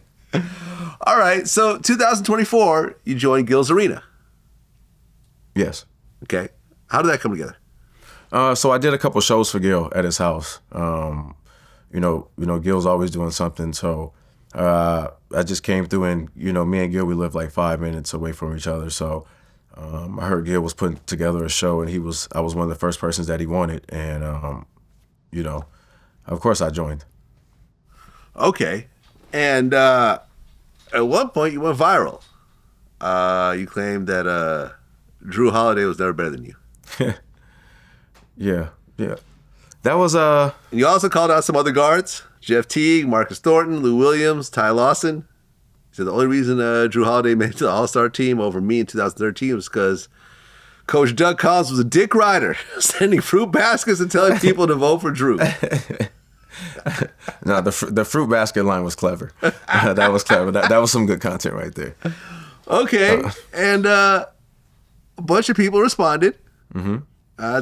[SPEAKER 1] All right. So 2024, you joined Gil's Arena.
[SPEAKER 2] Yes.
[SPEAKER 1] Okay. How did that come together?
[SPEAKER 2] So I did a couple shows for Gil at his house. Gil's always doing something. So I just came through, and me and Gil, we lived like 5 minutes away from each other. So I heard Gil was putting together a show, and I was one of the first persons that he wanted, and of course I joined.
[SPEAKER 1] Okay, and at one point you went viral. You claimed that Drew Holiday was never better than you.
[SPEAKER 2] Yeah. That was
[SPEAKER 1] And you also called out some other guards: Jeff Teague, Marcus Thornton, Lou Williams, Ty Lawson. He said the only reason Drew Holiday made it to the All-Star team over me in 2013 was because Coach Doug Collins was a dick rider, sending fruit baskets and telling people to vote for Drew.
[SPEAKER 2] No, the fruit basket line was clever. That was clever. That was some good content right there.
[SPEAKER 1] Okay, and a bunch of people responded.
[SPEAKER 2] Mm-hmm.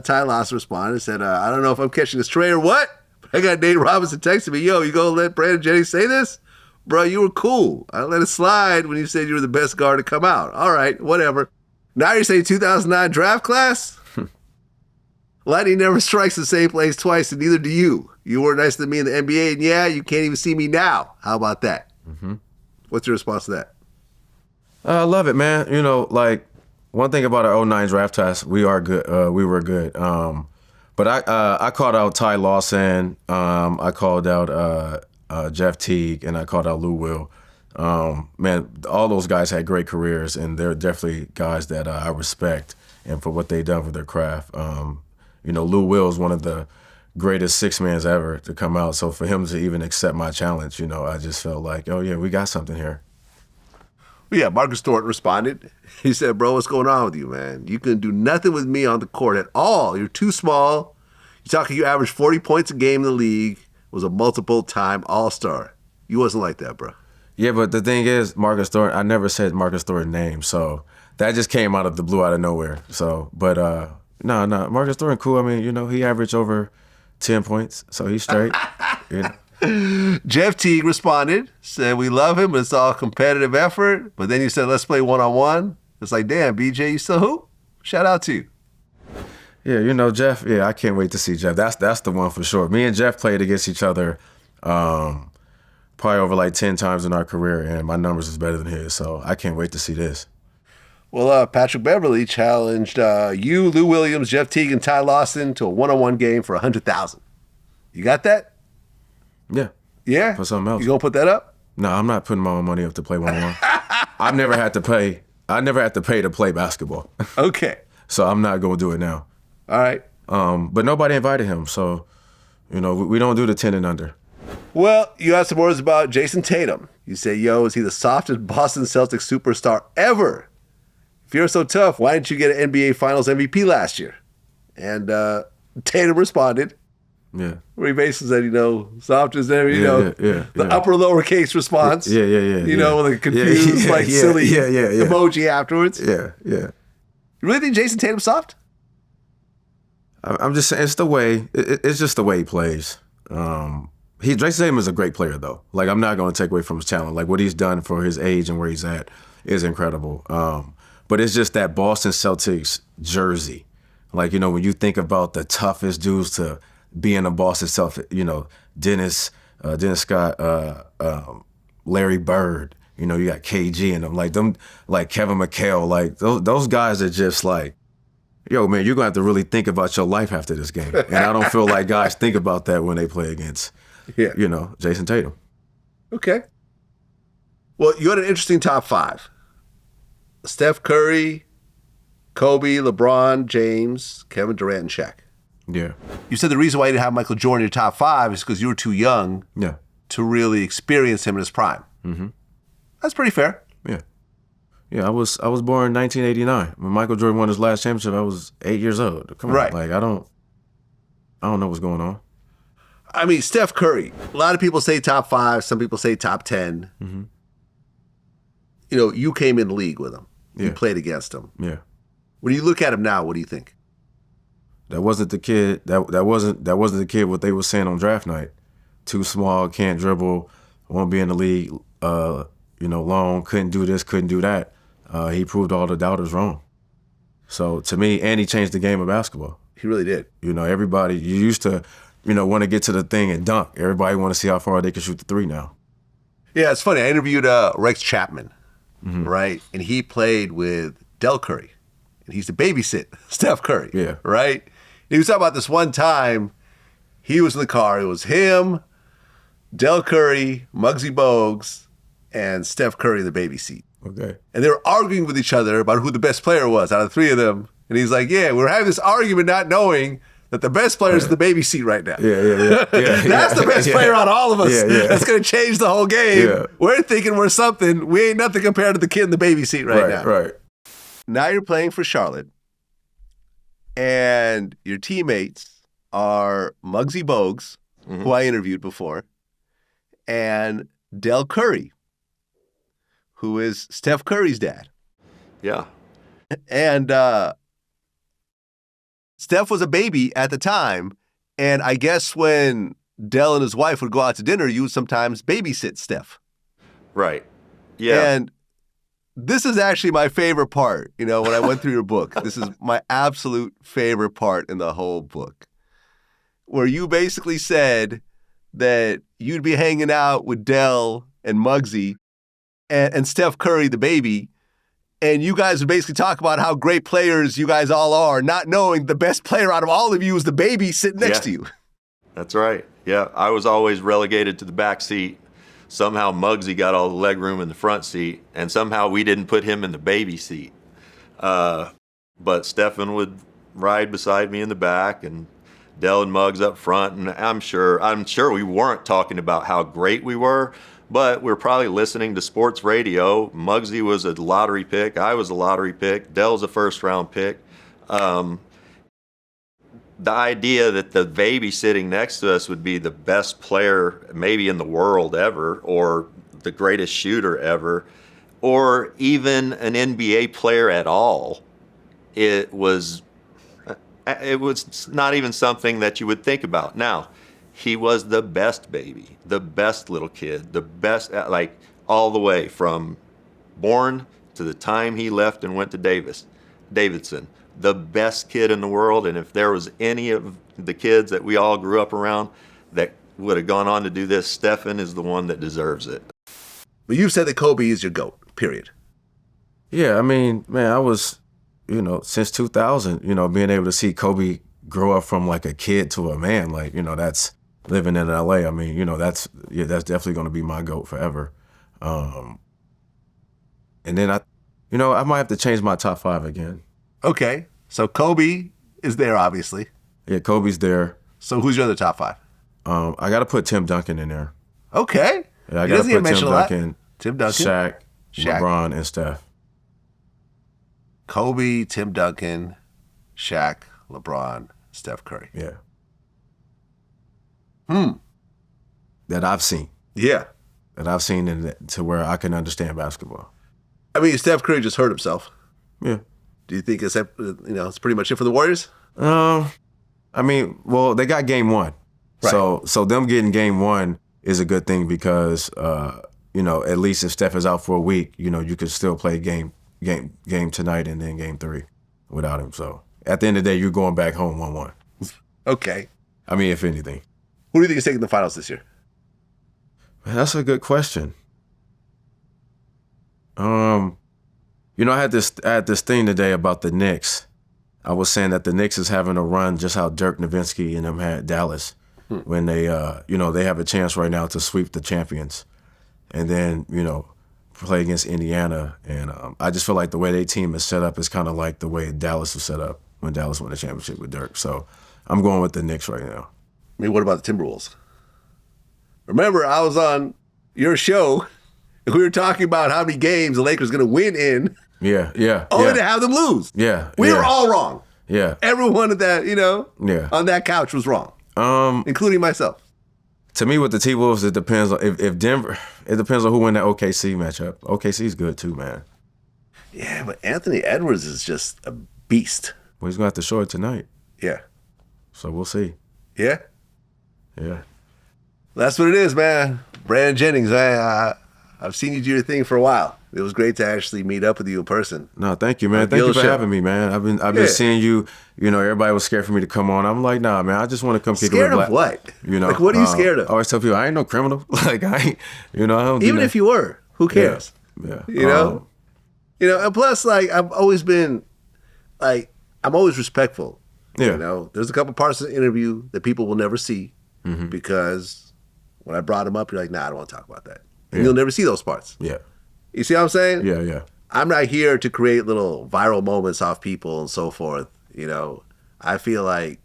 [SPEAKER 1] Ty Lawson responded and said, I don't know if I'm catching a stray or what, but I got Nate Robinson texting me, yo, you gonna let Brandon Jennings say this? Bro, you were cool. I let it slide when you said you were the best guard to come out. All right, whatever. Now you're saying 2009 draft class? Lightning never strikes the same place twice, and neither do you. You were nicer than me in the NBA, and yeah, you can't even see me now. How about that?
[SPEAKER 2] Mm-hmm.
[SPEAKER 1] What's your response to that?
[SPEAKER 2] I love it, man. One thing about our 09 draft class, we are good. We were good. But I called out Ty Lawson. I called out Jeff Teague, and I called out Lou Will. Man, all those guys had great careers, and they're definitely guys that I respect and for what they've done for their craft. Lou Will is one of the greatest six-mans ever to come out. So for him to even accept my challenge, I just felt like, oh, yeah, we got something here.
[SPEAKER 1] Well, yeah, Marcus Thornton responded. He said, bro, what's going on with you, man? You couldn't do nothing with me on the court at all. You're too small. You averaged 40 points a game in the league, was a multiple-time All-Star. You wasn't like that, bro.
[SPEAKER 2] Yeah, but the thing is, Marcus Thornton, I never said Marcus Thornton's name, so that just came out of the blue, out of nowhere. So, but no, Marcus Thornton, cool. I mean, he averaged over 10 points, so he's straight.
[SPEAKER 1] Jeff Teague responded, said, we love him, but it's all competitive effort. But then you said, let's play one-on-one. It's like, damn, BJ, you still hoop? Shout out to you.
[SPEAKER 2] Yeah, Jeff, I can't wait to see Jeff. That's the one for sure. Me and Jeff played against each other probably over like 10 times in our career, and my numbers is better than his, so I can't wait to see this.
[SPEAKER 1] Well, Patrick Beverly challenged you, Lou Williams, Jeff Teague, and Ty Lawson to a one-on-one game for $100,000. You got that?
[SPEAKER 2] Yeah.
[SPEAKER 1] Yeah?
[SPEAKER 2] For something else.
[SPEAKER 1] You gonna put that up?
[SPEAKER 2] No, I'm not putting my own money up to play one-on-one. I never had to pay to play basketball.
[SPEAKER 1] Okay.
[SPEAKER 2] So I'm not gonna do it now.
[SPEAKER 1] All right.
[SPEAKER 2] But nobody invited him, so we don't do the 10 and under.
[SPEAKER 1] Well, you had some words about Jason Tatum. You say, yo, is he the softest Boston Celtics superstar ever? If you're so tough, why didn't you get an NBA Finals MVP last year? And Tatum responded.
[SPEAKER 2] Yeah.
[SPEAKER 1] Where he basically said, soft as ever, the upper lowercase response.
[SPEAKER 2] Yeah.
[SPEAKER 1] With a confused, silly emoji afterwards.
[SPEAKER 2] Yeah.
[SPEAKER 1] You really think Jason Tatum's soft?
[SPEAKER 2] I'm just saying, it's the way, it's just the way he plays. Jason Tatum is a great player, though. Like, I'm not going to take away from his talent. Like, what he's done for his age and where he's at is incredible. But it's just that Boston Celtics jersey. Like, when you think about the toughest dudes to be in a Boston Celtics, Dennis Scott, Larry Bird, you got KG in them. Like, Kevin McHale, like, those guys are just like, yo, man, you're going to have to really think about your life after this game. And I don't feel like guys think about that when they play against, Jason Tatum.
[SPEAKER 1] Okay. Well, you had an interesting top five. Steph Curry, Kobe, LeBron, James, Kevin Durant, and Shaq.
[SPEAKER 2] Yeah.
[SPEAKER 1] You said the reason why you didn't have Michael Jordan in your top five is because you were too young to really experience him in his prime.
[SPEAKER 2] Mm-hmm.
[SPEAKER 1] That's pretty fair.
[SPEAKER 2] Yeah. Yeah, I was born in 1989. When Michael Jordan won his last championship, I was 8 years old. Come on,
[SPEAKER 1] right.
[SPEAKER 2] Like, I don't know what's going on.
[SPEAKER 1] I mean, Steph Curry. A lot of people say top five. Some people say top 10.
[SPEAKER 2] Mm-hmm.
[SPEAKER 1] You came in the league with him.
[SPEAKER 2] Yeah.
[SPEAKER 1] You played against him.
[SPEAKER 2] Yeah.
[SPEAKER 1] When you look at him now, what do you think?
[SPEAKER 2] That wasn't the kid. That wasn't the kid. What they were saying on draft night. Too small, can't dribble, won't be in the league. Long, couldn't do this, couldn't do that. He proved all the doubters wrong. So to me, and he changed the game of basketball.
[SPEAKER 1] He really did.
[SPEAKER 2] You know, everybody, you used to, want to get to the thing and dunk. Everybody want to see how far they can shoot the three now.
[SPEAKER 1] Yeah, it's funny. I interviewed Rex Chapman, right? And he played with Del Curry. And he used to babysit Steph Curry, right? And he was talking about this one time he was in the car. It was him, Del Curry, Muggsy Bogues, and Steph Curry in the baby seat.
[SPEAKER 2] Okay.
[SPEAKER 1] And they were arguing with each other about who the best player was out of the three of them. And he's like, yeah, we're having this argument not knowing that the best player is in the baby seat right now.
[SPEAKER 2] Yeah.
[SPEAKER 1] That's the best player out of all of us. That's going to change the whole game. Yeah. We're thinking we're something. We ain't nothing compared to the kid in the baby seat right now.
[SPEAKER 2] Right.
[SPEAKER 1] Now you're playing for Charlotte, and your teammates are Muggsy Bogues, who I interviewed before, and Del Curry, who is Steph Curry's dad.
[SPEAKER 4] Yeah.
[SPEAKER 1] And Steph was a baby at the time, and I guess when Del and his wife would go out to dinner, you would sometimes babysit Steph.
[SPEAKER 4] Right. Yeah.
[SPEAKER 1] And this is actually my favorite part, when I went through your book. This is my absolute favorite part in the whole book, where you basically said that you'd be hanging out with Del and Muggsy and Steph Curry, the baby, and you guys would basically talk about how great players you guys all are, not knowing the best player out of all of you is the baby sitting next to you.
[SPEAKER 4] That's right. Yeah, I was always relegated to the back seat. Somehow Muggsy got all the leg room in the front seat, and somehow we didn't put him in the baby seat. But Stephen would ride beside me in the back, and Del and Muggs up front, and I'm sure we weren't talking about how great we were, but we're probably listening to sports radio. Muggsy was a lottery pick. I was a lottery pick. Del's a first-round pick. The idea that the baby sitting next to us would be the best player maybe in the world ever, or the greatest shooter ever, or even an NBA player at all, it was not even something that you would think about. Now, he was the best baby, the best little kid, the best, like all the way from born to the time he left and went to Davidson, the best kid in the world. And if there was any of the kids that we all grew up around that would have gone on to do this, Stephen is the one that deserves it.
[SPEAKER 1] But you've said that Kobe is your GOAT, period.
[SPEAKER 2] Yeah, I mean, man, I was, since 2000, being able to see Kobe grow up from like a kid to a man, like, that's living in LA. I mean, that's definitely going to be my GOAT forever. And then I might have to change my top 5 again.
[SPEAKER 1] Okay. So Kobe is there, obviously.
[SPEAKER 2] Yeah, Kobe's there.
[SPEAKER 1] So who's your other top 5?
[SPEAKER 2] I got to put Tim Duncan in there.
[SPEAKER 1] Okay.
[SPEAKER 2] Yeah, I got to put
[SPEAKER 1] Tim Duncan,
[SPEAKER 2] Shaq, LeBron, and Steph.
[SPEAKER 1] Kobe, Tim Duncan, Shaq, LeBron, Steph Curry.
[SPEAKER 2] Yeah. That I've seen.
[SPEAKER 1] Yeah.
[SPEAKER 2] That I've seen to where I can understand basketball.
[SPEAKER 1] I mean, Steph Curry just hurt himself.
[SPEAKER 2] Yeah.
[SPEAKER 1] Do you think it's pretty much it for the Warriors?
[SPEAKER 2] I mean, well, they got game 1. Right. So them getting game 1 is a good thing because, at least if Steph is out for a week, you could still play game tonight and then game 3 without him. So at the end of the day, you're going back home 1-1.
[SPEAKER 1] Okay.
[SPEAKER 2] I mean, if anything.
[SPEAKER 1] Who do you think is taking the finals this year?
[SPEAKER 2] Man, that's a good question. I had this thing today about the Knicks. I was saying that the Knicks is having a run just how Dirk Nowitzki and them had Dallas when they have a chance right now to sweep the champions and then, play against Indiana. And I just feel like the way their team is set up is kind of like the way Dallas was set up when Dallas won the championship with Dirk. So I'm going with the Knicks right now.
[SPEAKER 1] I mean, what about the Timberwolves? Remember, I was on your show and we were talking about how many games the Lakers going to win in.
[SPEAKER 2] Yeah.
[SPEAKER 1] Only to have them lose.
[SPEAKER 2] Yeah.
[SPEAKER 1] We were all wrong.
[SPEAKER 2] Yeah.
[SPEAKER 1] Everyone at that, on that couch was wrong. Including myself.
[SPEAKER 2] To me, with the T-Wolves, it depends on if Denver. It depends on who win that OKC matchup. OKC's good too, man.
[SPEAKER 1] Yeah, but Anthony Edwards is just a beast.
[SPEAKER 2] Well, he's gonna have to show it tonight.
[SPEAKER 1] Yeah.
[SPEAKER 2] So we'll see.
[SPEAKER 1] Yeah.
[SPEAKER 2] Yeah.
[SPEAKER 1] That's what it is, man. Brandon Jennings, I've seen you do your thing for a while. It was great to actually meet up with you in person.
[SPEAKER 2] No, thank you, man. Thank you for having me, man. I've been seeing you. You know, everybody was scared for me to come on. I'm like, nah, man. I just want to come kick it with
[SPEAKER 1] Scared of what?
[SPEAKER 2] You know,
[SPEAKER 1] like what are you scared of?
[SPEAKER 2] I always tell people I ain't no criminal. Like I ain't. You know, I don't.
[SPEAKER 1] Even if you were, who cares?
[SPEAKER 2] Yeah.
[SPEAKER 1] You know. And plus, like I've always been, like I'm always respectful.
[SPEAKER 2] Yeah.
[SPEAKER 1] You know, there's a couple parts of the interview that people will never see because when I brought them up, you're like, nah, I don't want to talk about that. And you'll never see those parts.
[SPEAKER 2] Yeah.
[SPEAKER 1] You see what I'm saying?
[SPEAKER 2] Yeah.
[SPEAKER 1] I'm not here to create little viral moments off people and so forth. You know, I feel like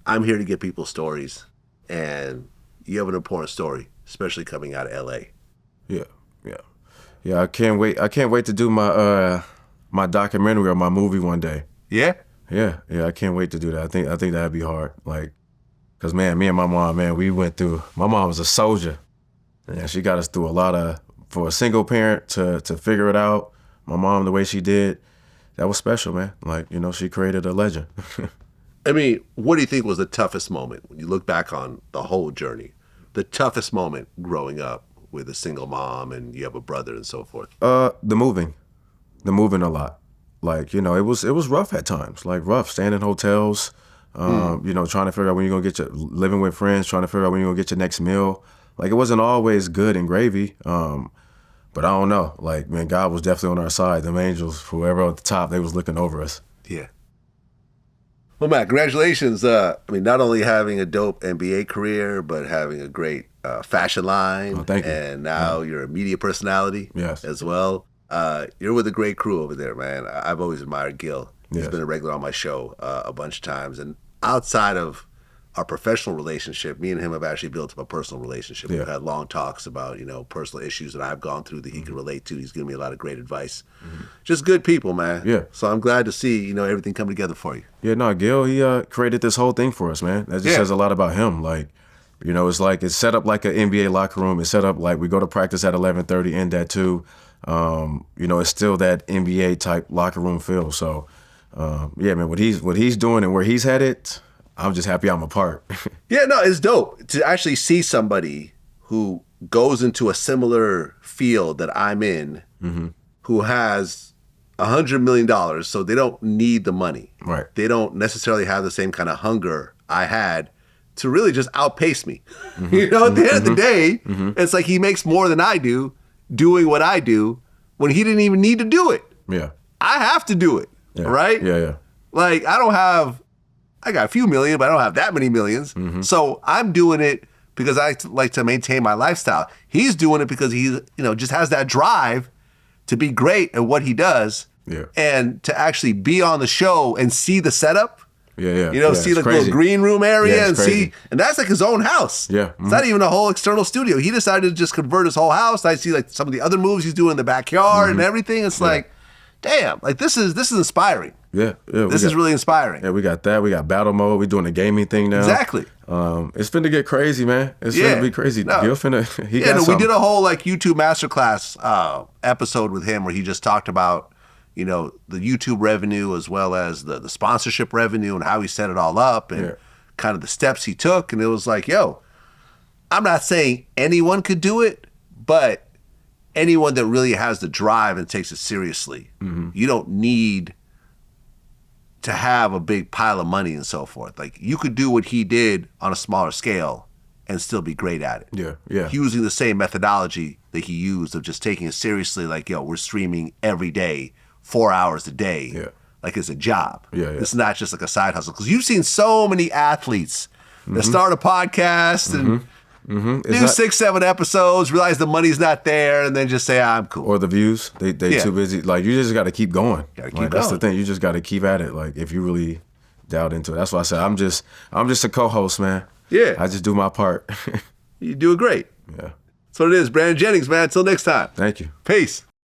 [SPEAKER 1] I'm here to get people's stories, and you have an important story, especially coming out of LA.
[SPEAKER 2] Yeah. I can't wait. I can't wait to do my my documentary or my movie one day.
[SPEAKER 1] Yeah.
[SPEAKER 2] Yeah. I can't wait to do that. I think that'd be hard. Like, cause man, me and my mom, man, we went through. My mom was a soldier, and she got us through a lot of. For a single parent to figure it out, my mom the way she did, that was special, man. Like, you know, she created a legend.
[SPEAKER 1] I mean, what do you think was the toughest moment when you look back on the whole journey? The toughest moment growing up with a single mom and you have a brother and so forth?
[SPEAKER 2] The moving a lot. Like, you know, it was rough at times. Like rough, staying in hotels, you know, trying to figure out when you're gonna get living with friends, trying to figure out when you're gonna get your next meal. Like it wasn't always good and gravy. But I don't know. Like, man, God was definitely on our side. Them angels, whoever at the top, they was looking over us.
[SPEAKER 1] Yeah. Well, Matt, congratulations. I mean, not only having a dope NBA career, but having a great fashion line.
[SPEAKER 2] Oh, thank you.
[SPEAKER 1] And now you're a media personality as well. You're with a great crew over there, man. I've always admired Gil. He's been a regular on my show a bunch of times. And outside of our professional relationship, me and him have actually built up a personal relationship. We've had long talks about, you know, personal issues that I've gone through that he can relate to. He's given me a lot of great advice. Just good people, man.
[SPEAKER 2] Yeah.
[SPEAKER 1] So I'm glad to see, you know, everything come together for you.
[SPEAKER 2] Yeah, no, Gil, he created this whole thing for us, man. That just says a lot about him. Like, you know, it's like it's set up like an NBA locker room. It's set up like we go to practice at 11:30, end at 2. You know, it's still that NBA type locker room feel. So, yeah, man, what he's doing and where he's headed, I'm just happy I'm a part.
[SPEAKER 1] Yeah, no, it's dope to actually see somebody who goes into a similar field that I'm in, who has $100 million, so they don't need the money.
[SPEAKER 2] Right.
[SPEAKER 1] They don't necessarily have the same kind of hunger I had to really just outpace me. You know, at the end of the day, it's like he makes more than I do doing what I do when he didn't even need to do it.
[SPEAKER 2] Yeah.
[SPEAKER 1] I have to do it, right?
[SPEAKER 2] Yeah.
[SPEAKER 1] Like, I got a few million, but I don't have that many millions. So I'm doing it because I like to maintain my lifestyle. He's doing it because he, you know, just has that drive to be great at what he does.
[SPEAKER 2] Yeah.
[SPEAKER 1] And to actually be on the show and see the setup.
[SPEAKER 2] Yeah.
[SPEAKER 1] You know, see the little green room area and
[SPEAKER 2] crazy.
[SPEAKER 1] and that's like his own house.
[SPEAKER 2] Yeah.
[SPEAKER 1] It's not even a whole external studio. He decided to just convert his whole house. I see like some of the other moves he's doing in the backyard and everything. It's like, damn, like this is inspiring.
[SPEAKER 2] Yeah.
[SPEAKER 1] This is really inspiring.
[SPEAKER 2] Yeah, we got that. We got battle mode. We're doing the gaming thing now.
[SPEAKER 1] Exactly.
[SPEAKER 2] It's finna get crazy, man. It's finna be crazy.
[SPEAKER 1] No.
[SPEAKER 2] Gil finna, he got
[SPEAKER 1] we
[SPEAKER 2] something.
[SPEAKER 1] did a whole like YouTube masterclass episode with him where he just talked about, you know, the YouTube revenue as well as the sponsorship revenue and how he set it all up and kind of the steps he took. And it was like, yo, I'm not saying anyone could do it, but anyone that really has the drive and takes it seriously, you don't need to have a big pile of money and so forth. Like you could do what he did on a smaller scale and still be great at it.
[SPEAKER 2] Yeah.
[SPEAKER 1] Using the same methodology that he used of just taking it seriously, like, yo, we're streaming every day, 4 hours a day, like it's a job.
[SPEAKER 2] Yeah.
[SPEAKER 1] It's not just like a side hustle. Because you've seen so many athletes that start a podcast and do 6-7 episodes, realize the money's not there, and then just say, I'm cool.
[SPEAKER 2] Or the views, they too busy. Like you just got to keep going. That's the thing. You just got to keep at it. Like if you really doubt into it. That's why I said I'm just a co-host, man.
[SPEAKER 1] Yeah,
[SPEAKER 2] I just do my part.
[SPEAKER 1] You do it great.
[SPEAKER 2] Yeah,
[SPEAKER 1] that's what it is. Brandon Jennings, man. Until next time.
[SPEAKER 2] Thank you.
[SPEAKER 1] Peace.